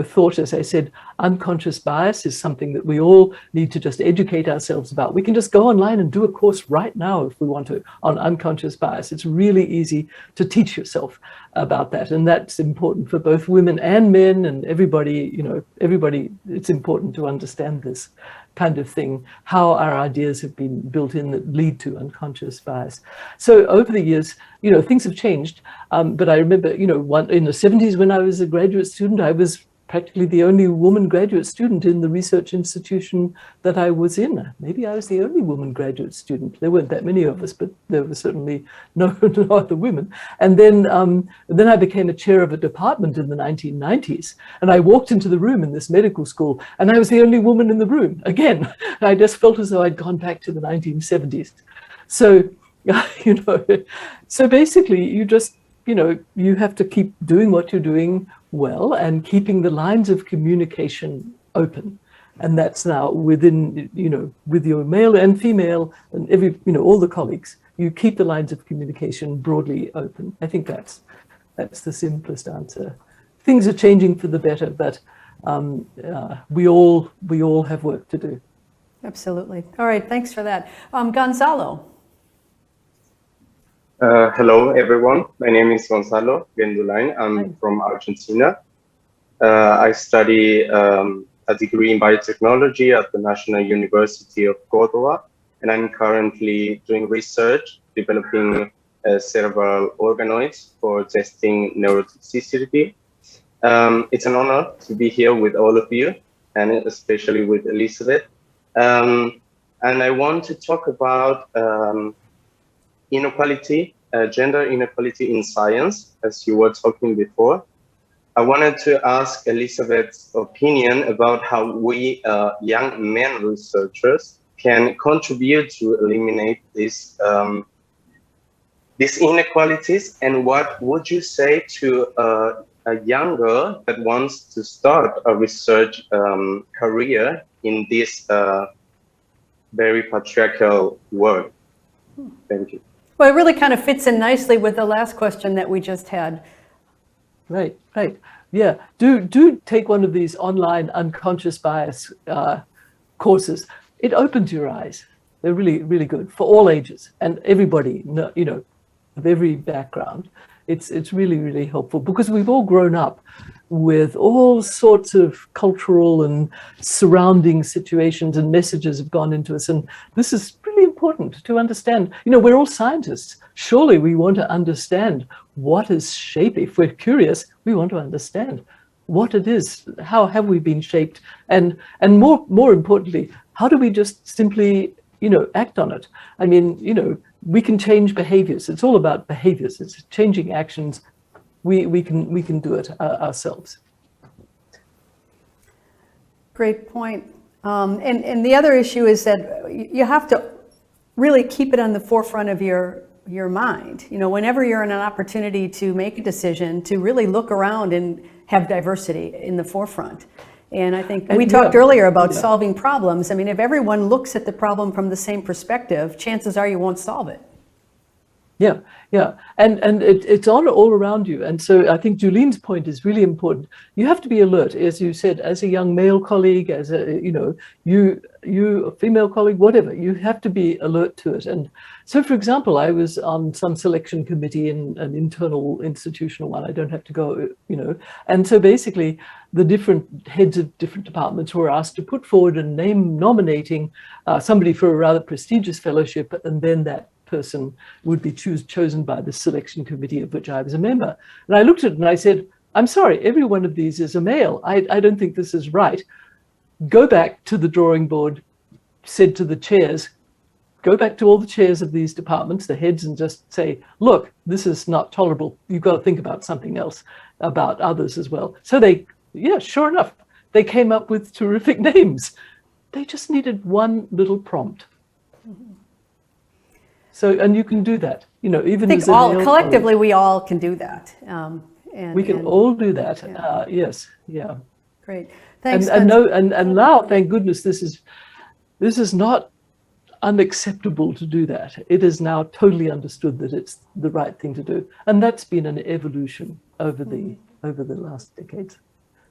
thought. As I said, unconscious bias is something that we all need to just educate ourselves about. We can just go online and do a course right now if we want to on unconscious bias. It's really easy to teach yourself about that, and that's important for both women and men and everybody. Everybody. It's important to understand this kind of thing, how our ideas have been built in that lead to unconscious bias. So over the years, things have changed. But I remember, in the 70s when I was a graduate student, I was practically the only woman graduate student in the research institution that I was in. Maybe I was the only woman graduate student. There weren't that many of us, but there were certainly no other women. And then I became a chair of a department in the 1990s. And I walked into the room in this medical school, and I was the only woman in the room. Again, I just felt as though I'd gone back to the 1970s. So, so basically you just, you have to keep doing what you're doing well and keeping the lines of communication open. And that's now within, with your male and female and all the colleagues, you keep the lines of communication broadly open. I think that's the simplest answer. Things are changing for the better, but we all have work to do. Absolutely. All right, thanks for that. Gonzalo. Hello, everyone. My name is Gonzalo Gendulain. I'm from Argentina. I study a degree in biotechnology at the National University of Córdoba, and I'm currently doing research developing cerebral organoids for testing neurotoxicity. It's an honor to be here with all of you, and especially with Elizabeth. And I want to talk about inequality, gender inequality in science, as you were talking before. I wanted to ask Elizabeth's opinion about how we young men researchers can contribute to eliminate these inequalities, and what would you say to a young girl that wants to start a research career in this very patriarchal world? Thank you. Well, it really kind of fits in nicely with the last question that we just had. Right. Yeah, do take one of these online unconscious bias courses. It opens your eyes. They're really, really good for all ages and everybody, of every background. It's really, really helpful because we've all grown up with all sorts of cultural and surrounding situations, and messages have gone into us. And this is really important important to understand. You know, we're all scientists. Surely we want to understand what is shaping. If we're curious, we want to understand what it is. How have we been shaped? And more importantly, how do we just simply, act on it? I mean, we can change behaviors. It's all about behaviors. It's changing actions. We can do it ourselves. Great point. And the other issue is that you have to really keep it on the forefront of your mind. Whenever you're in an opportunity to make a decision, to really look around and have diversity in the forefront. And I think we talked earlier about solving problems. I mean, if everyone looks at the problem from the same perspective, chances are you won't solve it. Yeah. And it's all around you. And so I think Julien's point is really important. You have to be alert, as you said, as a young male colleague, as you a female colleague, whatever, you have to be alert to it. And so, for example, I was on some selection committee in an internal institutional one. I don't have to go, And so basically the different heads of different departments were asked to put forward a name nominating somebody for a rather prestigious fellowship, and then that person would be chosen by the selection committee of which I was a member. And I looked at it and I said, I'm sorry, every one of these is a male. I don't think this is right. Go back to the drawing board, said to the chairs, go back to all the chairs of these departments, the heads, and just say, look, this is not tolerable. You've got to think about something else, about others as well. So sure enough, they came up with terrific names. They just needed one little prompt. So, and you can do that, even as collectively, we all can do that. We can all do that. Yeah. Yes. Yeah. Great. Thanks. And now, thank goodness, this is not unacceptable to do that. It is now totally understood that it's the right thing to do, and that's been an evolution over the last decades.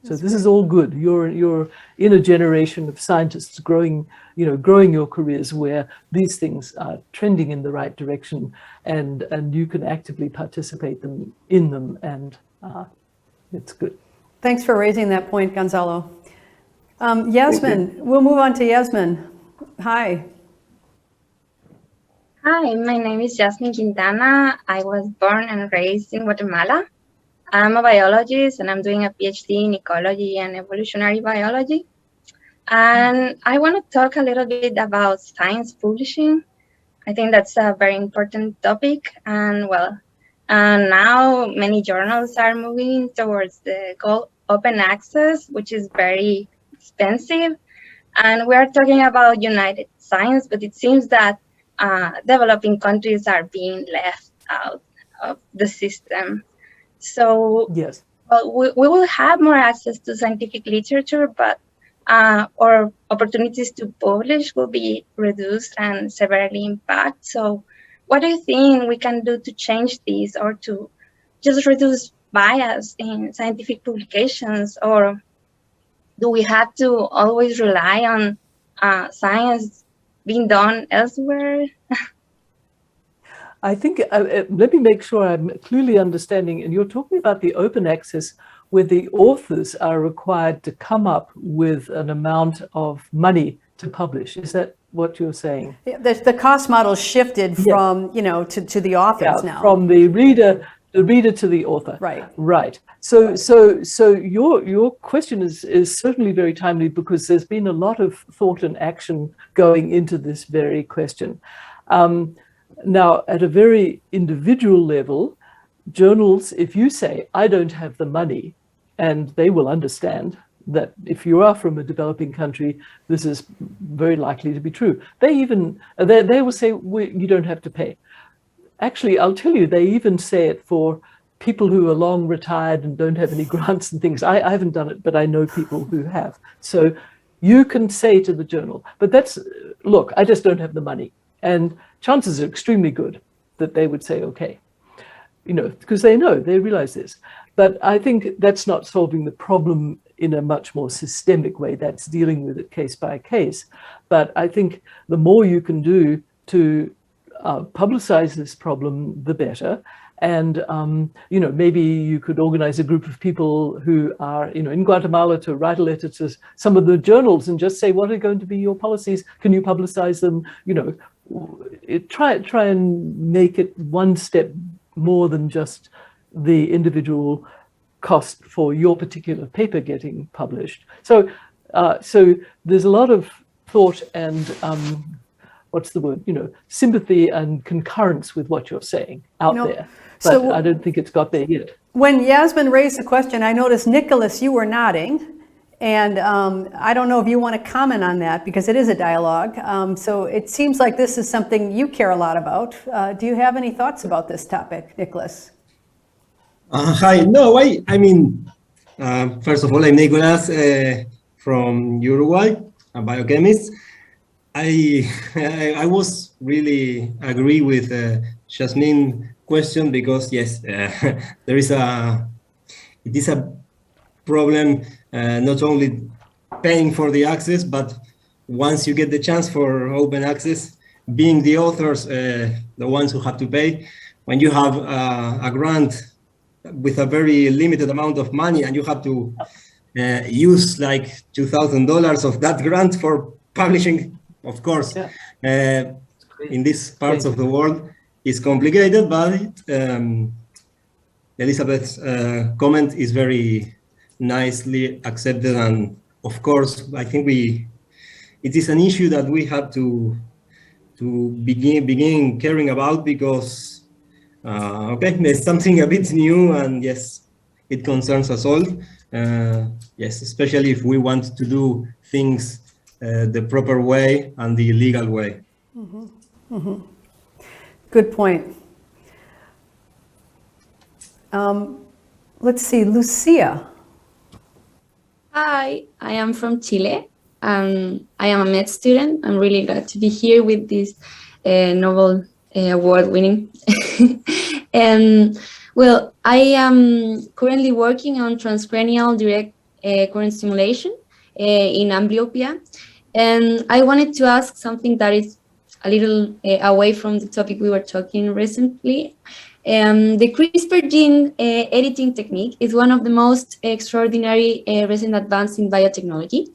So this is all good. You're in a generation of scientists growing your careers where these things are trending in the right direction, and you can actively participate in them, and it's good. Thanks for raising that point, Gonzalo. Jasmine, we'll move on to Jasmine. Hi. Hi, my name is Jasmine Quintana. I was born and raised in Guatemala. I'm a biologist and I'm doing a PhD in ecology and evolutionary biology. And I want to talk a little bit about science publishing. I think that's a very important topic. And now many journals are moving towards the goal open access, which is very expensive. And we're talking about united science, but it seems that developing countries are being left out of the system. So yes, we will have more access to scientific literature, but our opportunities to publish will be reduced and severely impacted. So what do you think we can do to change this, or to just reduce bias in scientific publications? Or do we have to always rely on science being done elsewhere? I think, let me make sure I'm clearly understanding, and you're talking about the open access where the authors are required to come up with an amount of money to publish. Is that what you're saying? Yeah, the cost model shifted from, to the authors now. From the reader to the author. Right. So your question is certainly very timely, because there's been a lot of thought and action going into this very question. Now, at a very individual level, journals, if you say, I don't have the money, and they will understand that if you are from a developing country, this is very likely to be true. They will say, you don't have to pay. Actually, I'll tell you, they even say it for people who are long retired and don't have any grants and things. I haven't done it, but I know people who have. So you can say to the journal, but look, I just don't have the money. And chances are extremely good that they would say, okay, because they realize this. But I think that's not solving the problem in a much more systemic way. That's dealing with it case by case. But I think the more you can do to publicize this problem, the better. And, maybe you could organize a group of people who are, in Guatemala to write a letter to some of the journals and just say, what are going to be your policies? Can you publicize them? try and make it one step more than just the individual cost for your particular paper getting published. So there's a lot of thought and what's the word? Sympathy and concurrence with what you're saying out there. But so, I don't think it's got there yet. When Jasmine raised the question, I noticed, Nicholas, you were nodding. And I don't know if you want to comment on that, because it is a dialogue. So it seems like this is something you care a lot about. Do you have any thoughts about this topic, Nicholas? Hi. No, I mean, first of all, I'm Nicholas from Uruguay, a biochemist. I was really agree with Jasmine question, because yes, it is a problem, not only paying for the access, but once you get the chance for open access, being the authors, the ones who have to pay, when you have a grant with a very limited amount of money and you have to use like $2,000 of that grant for publishing, of course, in these parts of the world, it's complicated, but Elizabeth's comment is very nicely accepted, and of course, I think it is an issue that we have to begin caring about, because there's something a bit new, and yes, it concerns us all. Yes, especially if we want to do things the proper way and the legal way. Mm-hmm. Mm-hmm. Good point. Let's see, Lucia. Hi, I am from Chile. I am a med student. I'm really glad to be here with this Nobel award winning. Well, I am currently working on transcranial direct current stimulation in amblyopia. And I wanted to ask something that is a little away from the topic we were talking recently. The CRISPR gene editing technique is one of the most extraordinary recent advances in biotechnology.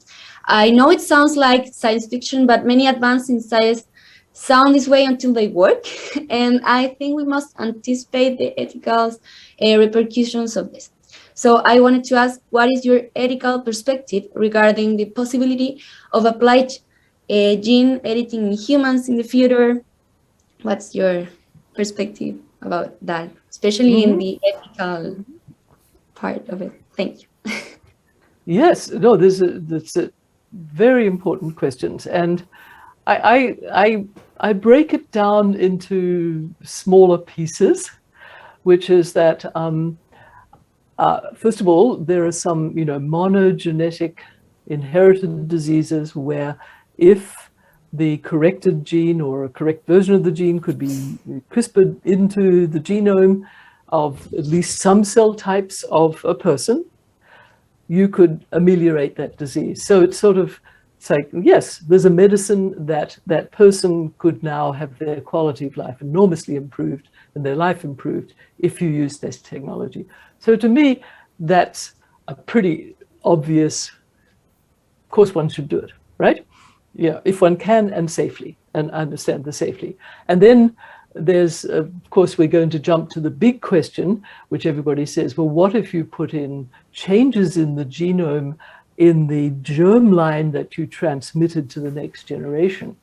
I know it sounds like science fiction, but many advances in science sound this way until they work. And I think we must anticipate the ethical repercussions of this. So I wanted to ask, what is your ethical perspective regarding the possibility of applied gene editing in humans in the future? What's your perspective about that, especially in the ethical part of it? Thank you. Yes, no, that's a very important questions, and I break it down into smaller pieces, which is that first of all, there are some monogenetic inherited diseases where if the corrected gene or a correct version of the gene could be CRISPRed into the genome of at least some cell types of a person, you could ameliorate that disease. So it's sort of, it's like, yes, there's a medicine that that person could now have their quality of life enormously improved and their life improved if you use this technology. So to me, that's a pretty obvious, of course one should do it, right? Yeah, if one can and safely, and understand the safely. And then there's, of course, we're going to jump to the big question, which everybody says, well, what if you put in changes in the genome in the germline that you transmitted to the next generation?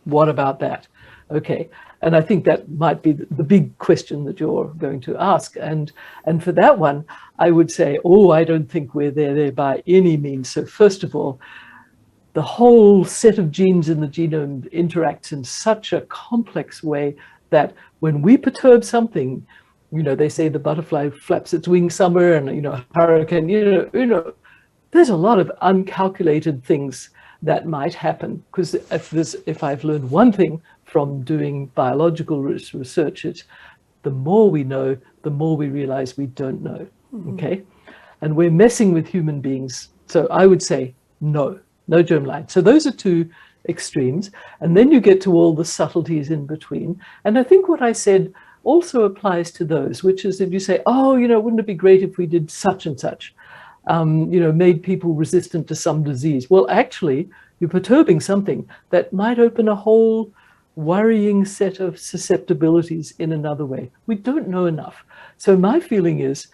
What about that? Okay, and I think that might be the big question that you're going to ask. And for that one, I would say, oh, I don't think we're there by any means. So first of all, the whole set of genes in the genome interacts in such a complex way that when we perturb something, they say the butterfly flaps its wings somewhere, and hurricane, there's a lot of uncalculated things that might happen. Because if I've learned one thing from doing biological research, it's the more we know, the more we realize we don't know. Mm-hmm. Okay, and we're messing with human beings. So I would say no germline. So those are two extremes. And then you get to all the subtleties in between. And I think what I said also applies to those, which is if you say, oh, wouldn't it be great if we did such and such, made people resistant to some disease. Well, actually, you're perturbing something that might open a whole worrying set of susceptibilities in another way. We don't know enough. So my feeling is,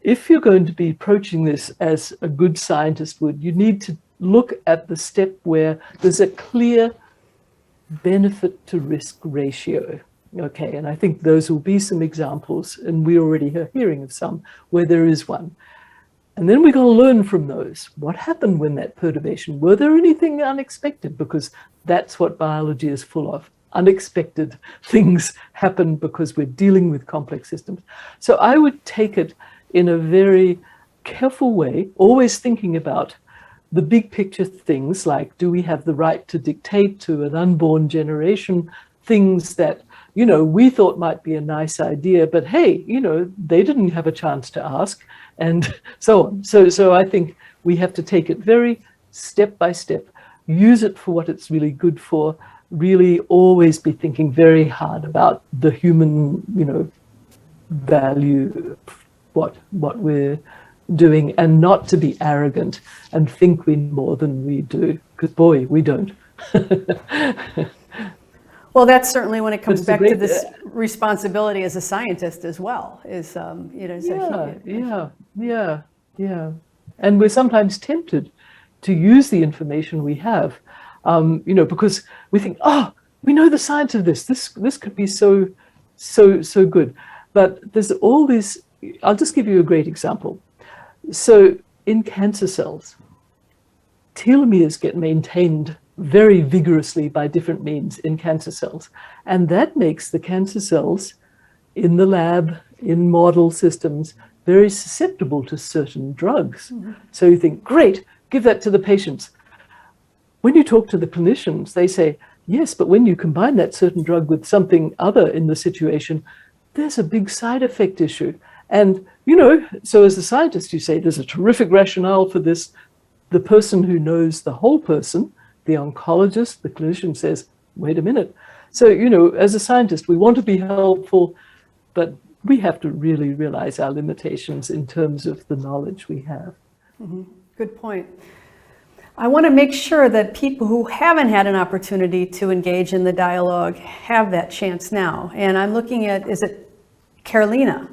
if you're going to be approaching this as a good scientist would, you need to look at the step where there's a clear benefit to risk ratio. Okay, and I think those will be some examples, and we already are hearing of some where there is one. And then we've got to learn from those. What happened when that perturbation? Were there anything unexpected? Because that's what biology is full of. Unexpected things happen because we're dealing with complex systems. So I would take it in a very careful way, always thinking about the big picture things like, do we have the right to dictate to an unborn generation things that, you know, we thought might be a nice idea, but hey, you know, they didn't have a chance to ask, and so on. So I think we have to take it very step by step, use it for what it's really good for, really always be thinking very hard about the human, you know, value, what we're doing, and not to be arrogant and think we know more than we do, because boy, we don't. Well, that's certainly when it comes back to this responsibility as a scientist as well, is, you know, yeah. And we're sometimes tempted to use the information we have, you know, because we think, oh, we know the science of this. This could be so good. But there's all this. I'll just give you a great example. So in cancer cells, telomeres get maintained very vigorously by different means in cancer cells. And that makes the cancer cells in the lab, in model systems, very susceptible to certain drugs. Mm-hmm. So you think, great, give that to the patients. When you talk to the clinicians, they say, yes, but when you combine that certain drug with something other in the situation, there's a big side effect issue. And, you know, so as a scientist, you say there's a terrific rationale for this. The person who knows the whole person, the oncologist, the clinician, says, wait a minute. So, you know, as a scientist, we want to be helpful, but we have to really realize our limitations in terms of the knowledge we have. Mm-hmm. Good point. I want to make sure that people who haven't had an opportunity to engage in the dialogue have that chance now. And I'm looking at, is it Carolina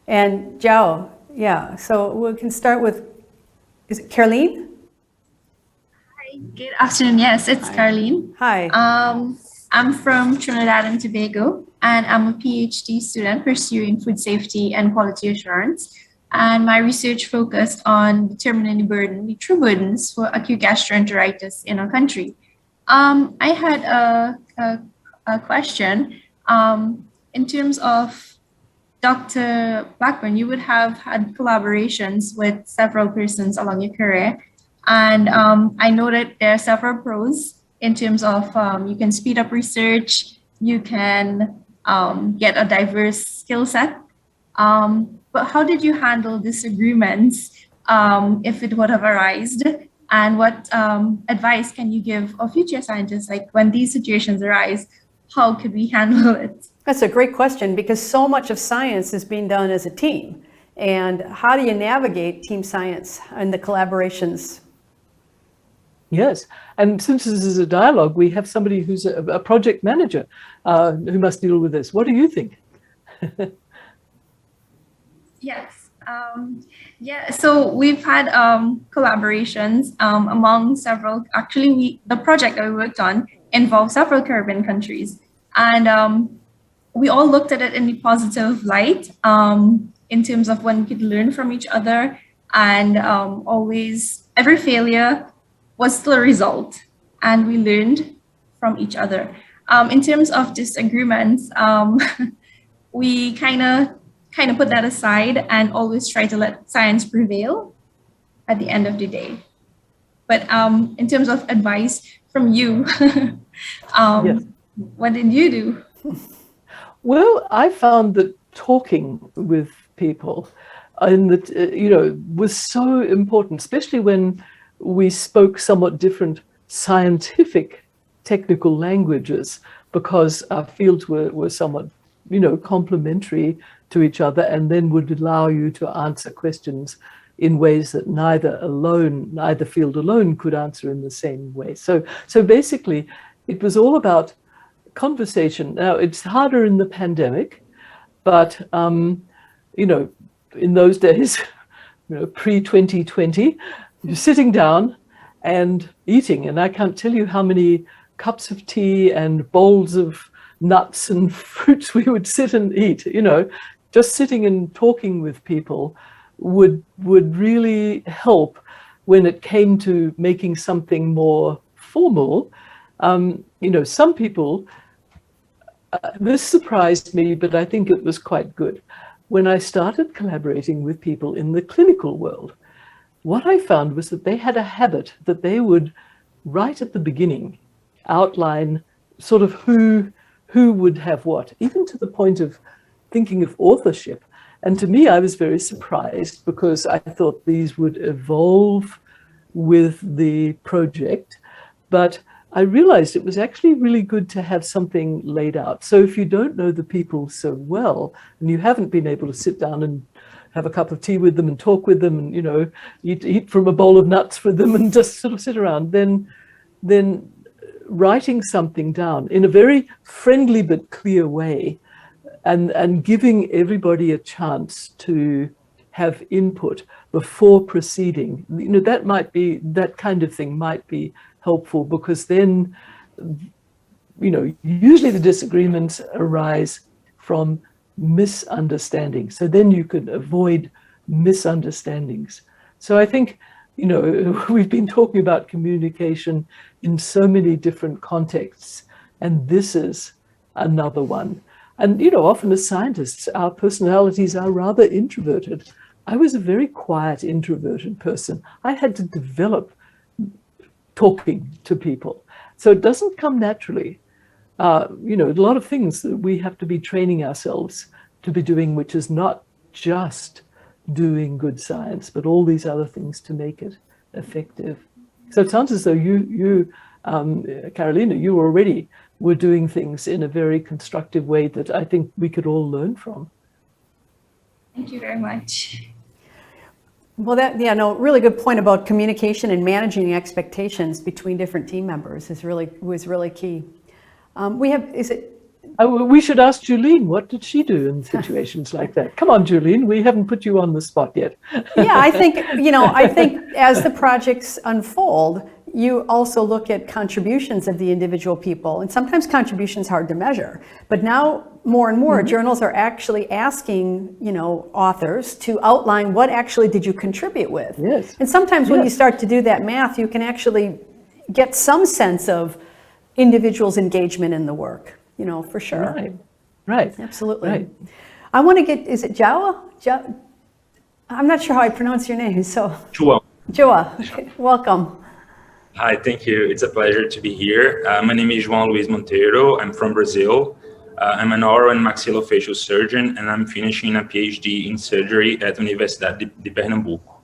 and Zhao? Yeah, so we can start with, is it Caroline? Hi, good afternoon. Yes, it's Caroline. Hi. I'm from Trinidad and Tobago, and I'm a PhD student pursuing food safety and quality assurance. And my research focused on determining the true burdens for acute gastroenteritis in our country. I had a question in terms of Dr. Blackburn. You would have had collaborations with several persons along your career. And I know that there are several pros in terms of you can speed up research, you can get a diverse skill set. But how did you handle disagreements if it would have arisen? And what advice can you give of future scientists, like when these situations arise, how could we handle it? That's a great question, because so much of science is being done as a team. And how do you navigate team science and the collaborations? Yes, and since this is a dialogue, we have somebody who's a project manager who must deal with this. What do you think? Yes. So we've had collaborations among several. Actually, the project that we worked on involved several Caribbean countries, and we all looked at it in a positive light in terms of when we could learn from each other, and always every failure was still a result, and we learned from each other. In terms of disagreements, we kind of put that aside and always try to let science prevail at the end of the day. But in terms of advice from you, yes. What did you do? Well, I found that talking with people was so important, especially when we spoke somewhat different scientific technical languages, because our fields were somewhat, complementary to each other, and then would allow you to answer questions in ways that neither field alone could answer in the same way. So basically, it was all about conversation. Now, it's harder in the pandemic, but, you know, in those days, you know, pre-2020, you're sitting down and eating. And I can't tell you how many cups of tea and bowls of nuts and fruits we would sit and eat. You know, just sitting and talking with people would really help when it came to making something more formal. You know, some people, this surprised me, but I think it was quite good. When I started collaborating with people in the clinical world, what I found was that they had a habit that they would, right at the beginning, outline sort of who would have what, even to the point of thinking of authorship. And to me, I was very surprised because I thought these would evolve with the project, but I realized it was actually really good to have something laid out. So if you don't know the people so well, and you haven't been able to sit down and have a cup of tea with them and talk with them and, you know, eat from a bowl of nuts with them and just sort of sit around, then writing something down in a very friendly but clear way and giving everybody a chance to have input before proceeding, you know, that kind of thing might be helpful, because then, you know, usually the disagreements arise from misunderstanding. So then you can avoid misunderstandings. So I think, you know, we've been talking about communication in so many different contexts, and this is another one. And, you know, often as scientists, our personalities are rather introverted. I was a very quiet, introverted person. I had to develop talking to people. So it doesn't come naturally. You know, a lot of things that we have to be training ourselves to be doing, which is not just doing good science, but all these other things to make it effective. So it sounds as though you Carolina, you already were doing things in a very constructive way that I think we could all learn from. Thank you very much. Well, really good point about communication and managing expectations between different team members was really key. We should ask Julene, what did she do in situations like that? Come on, Julene, we haven't put you on the spot yet. Yeah, I think as the projects unfold, you also look at contributions of the individual people, and sometimes contributions hard to measure. But now more and more journals are actually asking, you know, authors to outline what actually did you contribute with. Yes. And sometimes when you start to do that math, you can actually get some sense of individuals' engagement in the work, you know, for sure. Right. Absolutely. Right. I want to get, is it Jawa? I'm not sure how I pronounce your name, so. Joa, okay. Welcome. Hi, thank you. It's a pleasure to be here. My name is João Luiz Monteiro. I'm from Brazil. I'm an oral and maxillofacial surgeon, and I'm finishing a PhD in surgery at Universidade de Pernambuco.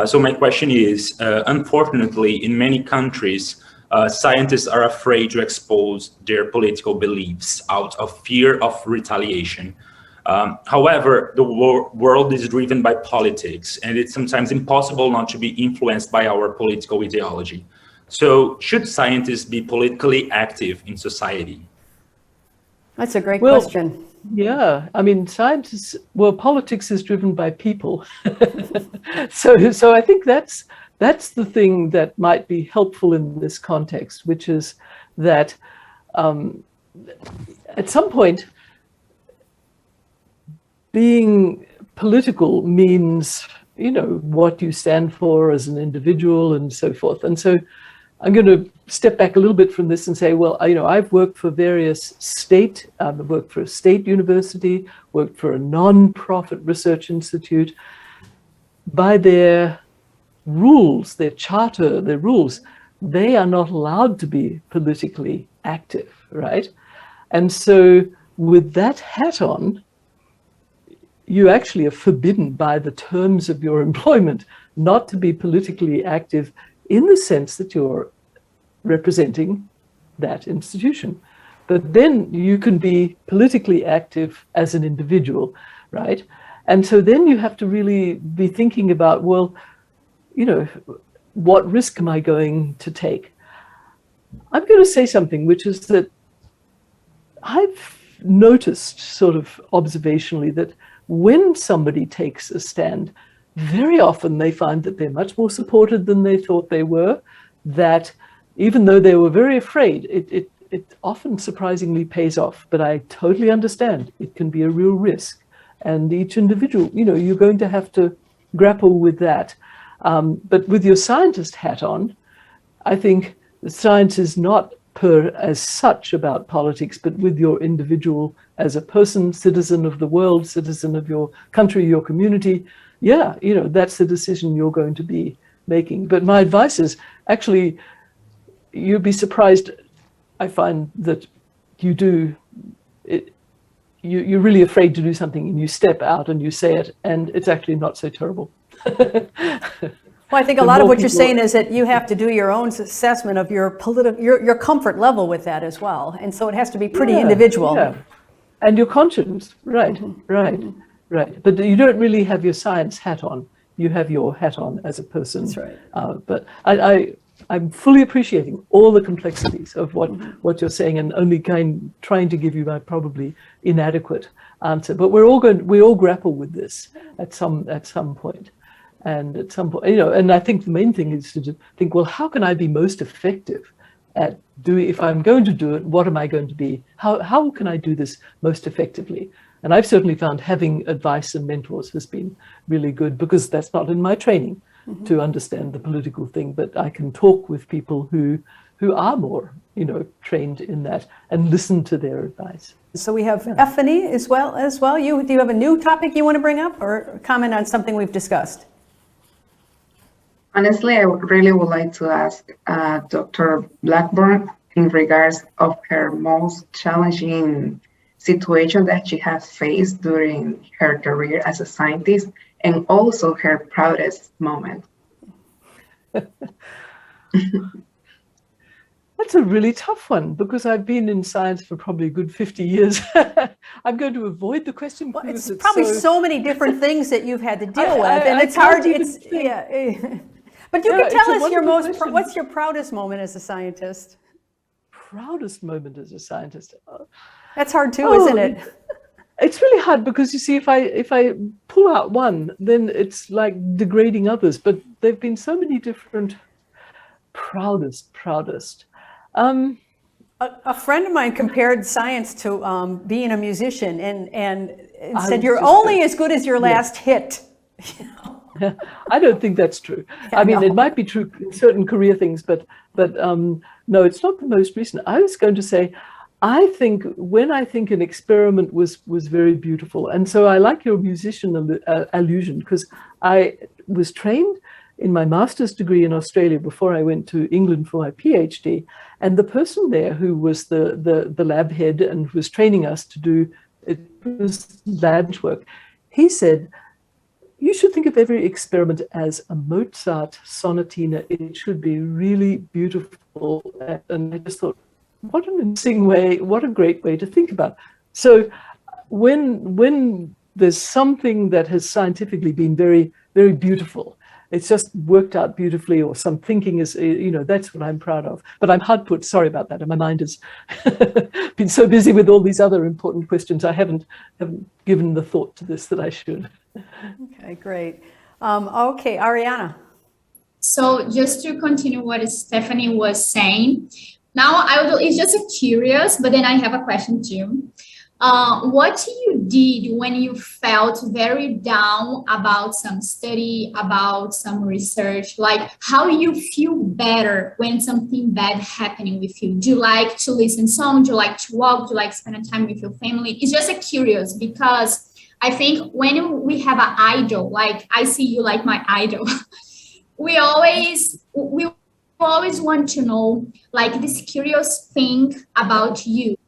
So my question is, unfortunately, in many countries, scientists are afraid to expose their political beliefs out of fear of retaliation. However, the world is driven by politics, and it's sometimes impossible not to be influenced by our political ideology. So should scientists be politically active in society? That's a great question. Yeah, I mean, politics is driven by people. So I think that's the thing that might be helpful in this context, which is that at some point, being political means, you know, what you stand for as an individual and so forth. And so I'm going to step back a little bit from this and say, well, you know, I've worked for various I've worked for a state university, worked for a non-profit research institute. By their rules, their charter, their rules, they are not allowed to be politically active, right? And so with that hat on, you actually are forbidden by the terms of your employment not to be politically active in the sense that you're representing that institution. But then you can be politically active as an individual, right? And so then you have to really be thinking about, well, you know, what risk am I going to take? I'm going to say something, which is that I've noticed sort of observationally that when somebody takes a stand, very often they find that they're much more supported than they thought they were, that even though they were very afraid, it often surprisingly pays off. But I totally understand it can be a real risk. And each individual, you're going to have to grapple with that. But with your scientist hat on, I think science is not as such about politics, but with your individual as a person, citizen of the world, citizen of your country, your community. Yeah, that's the decision you're going to be making. But my advice is actually, you'd be surprised. I find that you're really afraid to do something and you step out and you say it, and it's actually not so terrible. Well, I think a lot of what you're saying is that you have to do your own assessment of your your comfort level with that as well. And so it has to be pretty individual. Yeah. And your conscience, right. But you don't really have your science hat on. You have your hat on as a person. That's right. But I'm fully appreciating all the complexities of what you're saying, and only trying to give you my probably inadequate answer. But we all grapple with this at some point. And at some point, and I think the main thing is to think, well, how can I be most effective at doing, if I'm going to do it, what am I going to be? How can I do this most effectively? And I've certainly found having advice and mentors has been really good, because that's not in my training to understand the political thing, but I can talk with people who are more, trained in that and listen to their advice. So we have Effany as well. Do you have a new topic you want to bring up or comment on something we've discussed? Honestly, I really would like to ask Dr. Blackburn in regards of her most challenging situation that she has faced during her career as a scientist, and also her proudest moment. That's a really tough one, because I've been in science for probably a good 50 years. I'm going to avoid the question. Well, it's probably so many different things that you've had to deal with, and it's hard. But you can tell us what's your proudest moment as a scientist? Proudest moment as a scientist. That's hard too, isn't it? It's really hard, because you see, if I pull out one, then it's like degrading others. But there've been so many different proudest. A friend of mine compared science to being a musician, and said you're only as good as your last hit. I don't think that's true. Yeah, I mean, it might be true in certain career things, but no, it's not the most recent. I was going to say, I think an experiment was very beautiful, and so I like your musician allusion, because I was trained in my master's degree in Australia before I went to England for my PhD, and the person there who was the lab head and was training us to do lab work, he said, you should think of every experiment as a Mozart sonatina. It should be really beautiful. And I just thought, what an interesting way, what a great way to think about it. So when there's something that has scientifically been very, very beautiful, it's just worked out beautifully, or some thinking is, that's what I'm proud of. But I'm hard put, sorry about that. And my mind has been so busy with all these other important questions. I haven't given the thought to this that I should. Okay, great. Okay, Ariana. So just to continue what Stephanie was saying, now it's just curious, but then I have a question too. What you did when you felt very down about some study, about some research, like how you feel better when something bad happening with you? Do you like to listen to songs? Do you like to walk? Do you like spending time with your family? It's just curious, because I think when we have an idol, like I see you like my idol, we always want to know, like, this curious thing about you.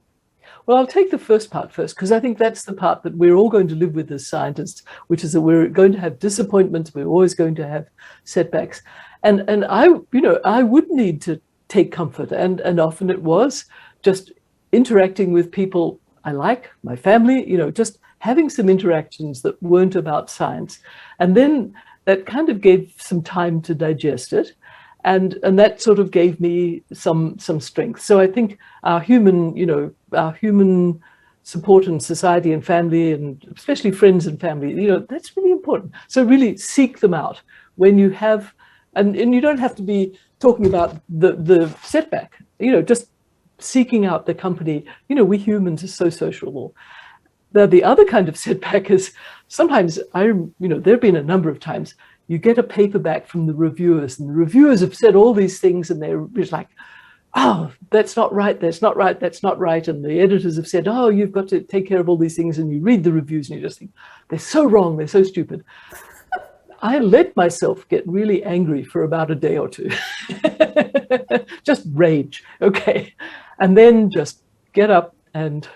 Well, I'll take the first part first, because I think that's the part that we're all going to live with as scientists, which is that we're going to have disappointments. We're always going to have setbacks. And I would need to take comfort. And often it was just interacting with people I like, my family, just having some interactions that weren't about science. And then that kind of gave some time to digest it. and that sort of gave me some strength. So I think our human support in society and family, and especially friends and family, that's really important. So really seek them out when you have, and you don't have to be talking about the setback, just seeking out the company. We humans are so sociable. The other kind of setback is sometimes there have been a number of times you get a paper back from the reviewers, and the reviewers have said all these things, and they're just like, oh, that's not right, that's not right, that's not right. And the editors have said, oh, you've got to take care of all these things. And you read the reviews and you just think, they're so wrong, they're so stupid. I let myself get really angry for about a day or two. Just rage, okay. And then just get up and,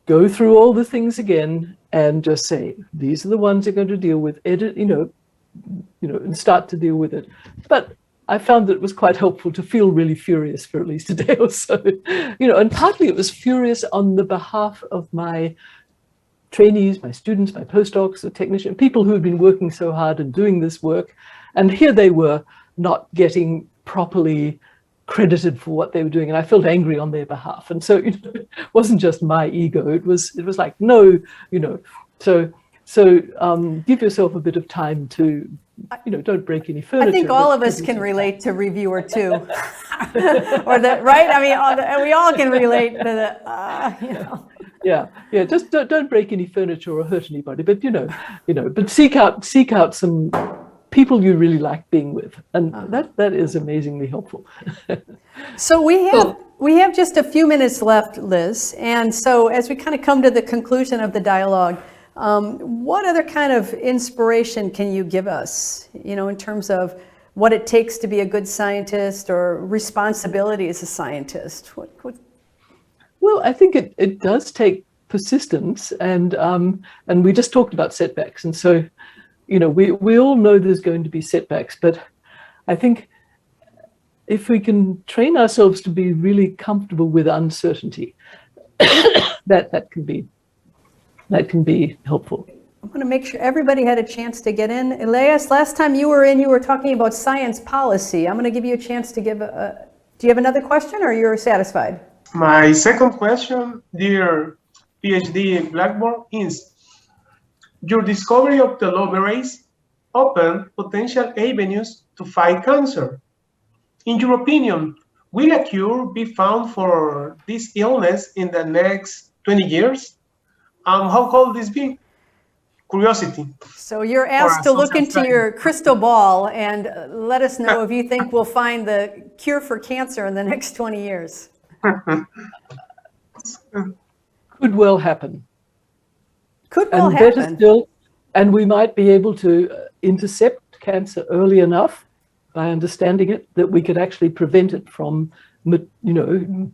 go through all the things again and just say, these are the ones you're going to deal with, edit, and start to deal with it. But I found that it was quite helpful to feel really furious for at least a day or so, and partly it was furious on the behalf of my trainees, my students, my postdocs, the technicians, people who had been working so hard and doing this work. And here they were not getting properly credited for what they were doing. And I felt angry on their behalf. And so it wasn't just my ego. It was like, no, so give yourself a bit of time to, don't break any furniture. I think all of us can relate to reviewer two, or that, right? I mean, we all can relate to the, Yeah. Just don't break any furniture or hurt anybody. But but seek out some people you really like being with, and that is amazingly helpful. So we have just a few minutes left, Liz, and so as we kind of come to the conclusion of the dialogue, what other kind of inspiration can you give us, in terms of what it takes to be a good scientist or responsibility as a scientist? Well, I think it does take persistence, and we just talked about setbacks, and so we all know there's going to be setbacks, but I think if we can train ourselves to be really comfortable with uncertainty, that can be helpful. I want to make sure everybody had a chance to get in. Elias, last time you were in, you were talking about science policy. I'm going to give you a chance to give do you have another question, or you're satisfied? My second question, dear PhD Blackburn, is, your discovery of telomerase opened potential avenues to fight cancer. In your opinion, will a cure be found for this illness in the next 20 years? How could this be? Curiosity. So you're asked to look into your crystal ball and let us know if you think we'll find the cure for cancer in the next 20 years. Could well happen. Could well and happen. Better still, and we might be able to intercept cancer early enough by understanding it that we could actually prevent it from,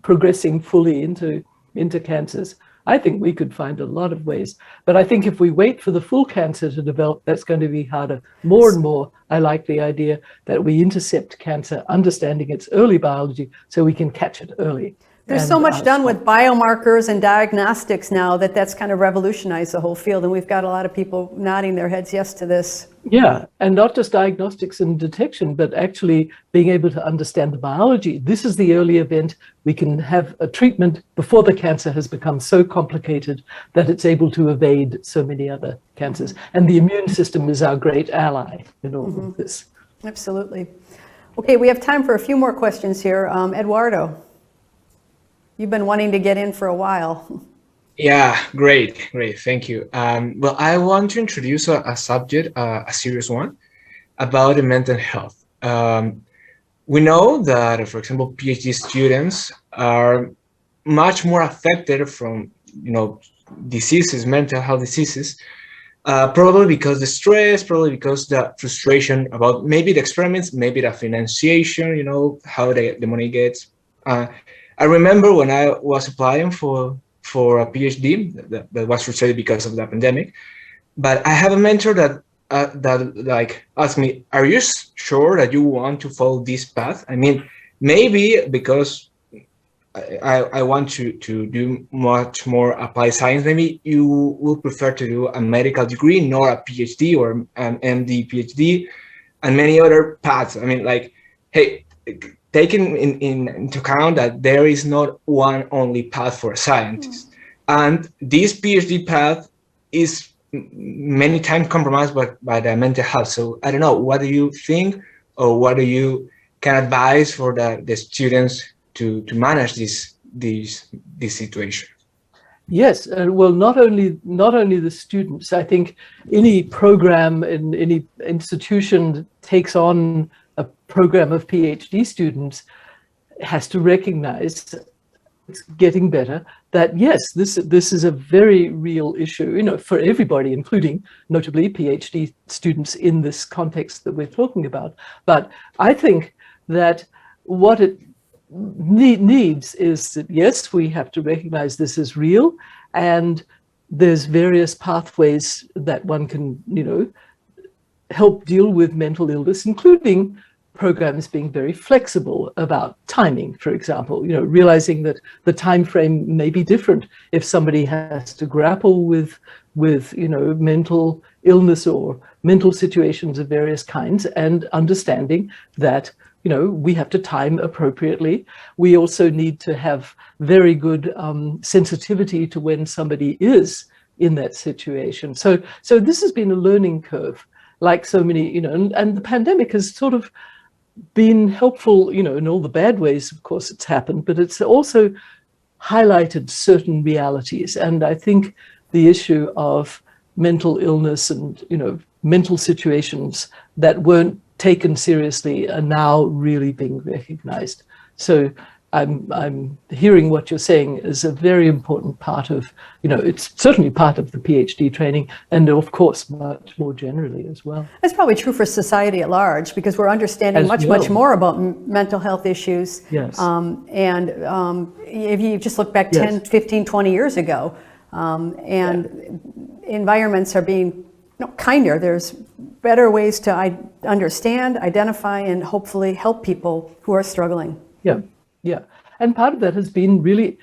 progressing fully into cancers. I think we could find a lot of ways, but I think if we wait for the full cancer to develop, that's going to be harder. More and more, I like the idea that we intercept cancer, understanding its early biology, so we can catch it early. There's so much done with biomarkers and diagnostics now that's kind of revolutionized the whole field, and we've got a lot of people nodding their heads yes to this. Yeah, and not just diagnostics and detection, but actually being able to understand the biology. This is the early event. We can have a treatment before the cancer has become so complicated that it's able to evade so many other cancers. And the immune system is our great ally in all of this. Absolutely. Okay, we have time for a few more questions here. Eduardo, you've been wanting to get in for a while. Yeah, great, thank you. Well, I want to introduce a subject, a serious one, about the mental health. We know that, for example, PhD students are much more affected from, diseases, mental health diseases, probably because the stress, probably because the frustration about maybe the experiments, maybe the financiation, how the money gets. I remember when I was applying for a PhD that was frustrated because of the pandemic, but I have a mentor that asked me, "Are you sure that you want to follow this path? I mean, maybe because I want to do much more applied science, maybe you will prefer to do a medical degree, not a PhD or an MD PhD. and many other paths. I mean, like, hey, taking into account that there is not one only path for a scientist. And this PhD path is many times compromised by the mental health. So I don't know, what do you think, or what do you can advise for the students to manage this situation? Yes, well, not only the students. I think any program in any institution that takes on a program of PhD students has to recognize, it's getting better, that yes, this is a very real issue, you know, for everybody, including notably PhD students in this context that we're talking about. But I think that what it needs is that, yes, we have to recognize this is real, and there's various pathways that one can, you know, help deal with mental illness, including programs being very flexible about timing, for example, you know, realizing that the time frame may be different if somebody has to grapple with you know, mental illness or mental situations of various kinds, and understanding that, you know, we have to time appropriately. We also need to have very good sensitivity to when somebody is in that situation. So this has been a learning curve, like so many, you know, and the pandemic has sort of been helpful, you know, in all the bad ways, of course, it's happened, but it's also highlighted certain realities. And I think the issue of mental illness and, you know, mental situations that weren't taken seriously are now really being recognized. So I'm hearing what you're saying is a very important part of, you know, it's certainly part of the PhD training, and of course, much more generally as well. That's probably true for society at large, because we're understanding much more about mental health issues. Yes. If you just look back 10, 15, 20 years ago, and environments are being kinder. There's better ways to understand, identify, and hopefully help people who are struggling. Yeah. Yeah, and part of that has been really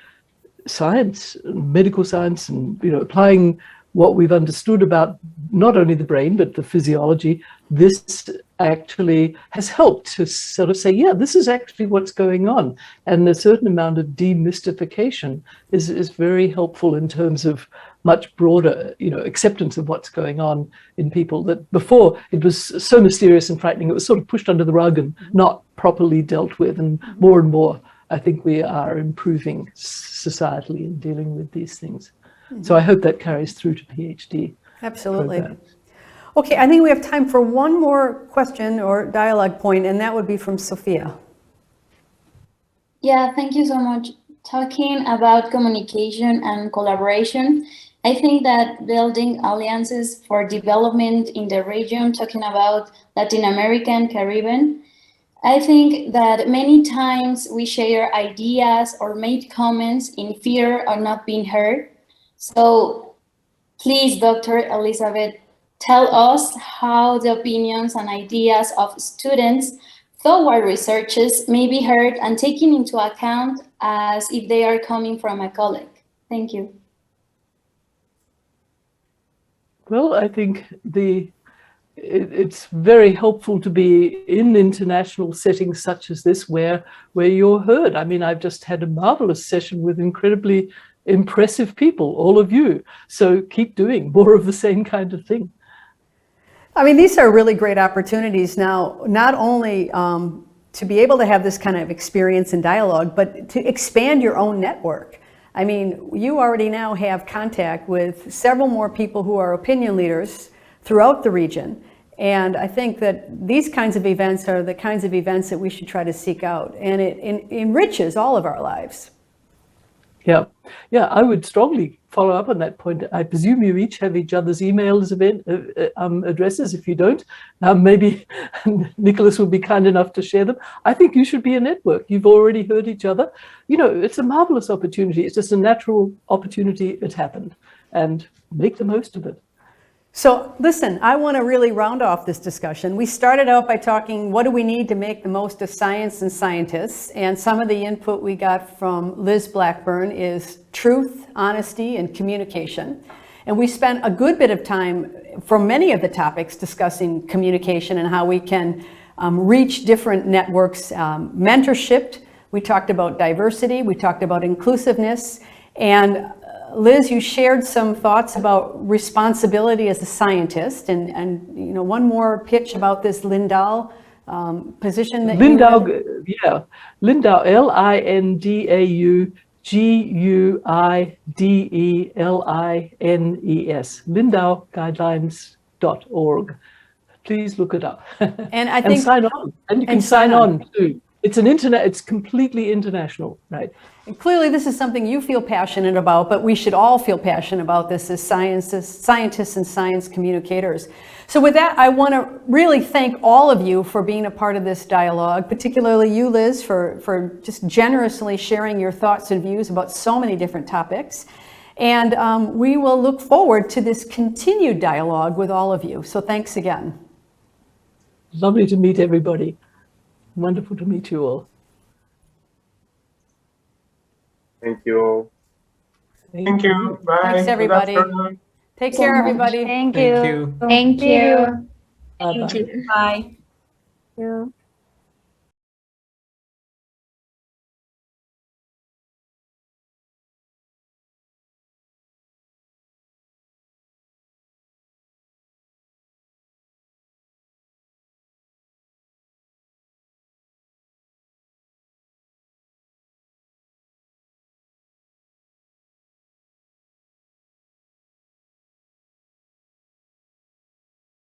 science, medical science, and, you know, applying what we've understood about not only the brain but the physiology. This actually has helped to sort of say, yeah, this is actually what's going on, and a certain amount of demystification is very helpful in terms of much broader, you know, acceptance of what's going on in people. That before it was so mysterious and frightening, it was sort of pushed under the rug and not properly dealt with, and more I think we are improving societally in dealing with these things. So I hope that carries through to PhD. Absolutely. programs. Okay, I think we have time for one more question or dialogue point, and that would be from Sophia. Yeah, thank you so much. Talking about communication and collaboration, I think that building alliances for development in the region, talking about Latin America and Caribbean, I think that many times we share ideas or make comments in fear of not being heard. So please, Dr. Elizabeth, tell us how the opinions and ideas of students toward researchers may be heard and taken into account as if they are coming from a colleague. Thank you. Well, I think it's very helpful to be in international settings such as this where you're heard. I mean, I've just had a marvelous session with incredibly impressive people, all of you. So keep doing more of the same kind of thing. I mean, these are really great opportunities now, not only to be able to have this kind of experience and dialogue, but to expand your own network. I mean, you already now have contact with several more people who are opinion leaders throughout the region. And I think that these kinds of events are the kinds of events that we should try to seek out. And it enriches all of our lives. Yeah, I would strongly follow up on that point. I presume you each have each other's emails addresses. If you don't, maybe Nicholas will be kind enough to share them. I think you should be a network. You've already heard each other. You know, it's a marvelous opportunity. It's just a natural opportunity. It happened, and make the most of it. So listen, I want to really round off this discussion. We started out by talking, what do we need to make the most of science and scientists? And some of the input we got from Liz Blackburn is truth, honesty, and communication. And we spent a good bit of time for many of the topics discussing communication and how we can reach different networks. Mentorship, we talked about diversity, we talked about inclusiveness, and Liz, you shared some thoughts about responsibility as a scientist, and you know, one more pitch about this Lindau position that Lindau, yeah, Lindau, LINDAUGUIDELINES, LindauGuidelines.org. Please look it up. And I think, sign on. And you can sign on too. It's it's completely international, right? And clearly this is something you feel passionate about, but we should all feel passionate about this as scientists and science communicators. So with that, I want to really thank all of you for being a part of this dialogue, particularly you, Liz, for just generously sharing your thoughts and views about so many different topics. And we will look forward to this continued dialogue with all of you. So thanks again. Lovely to meet everybody. Wonderful to meet you all. Thank you. Thank you. Bye. Thanks, everybody. Take care, everybody. Thank you. Thank you. Bye-bye. Thank you. Bye. Thank you.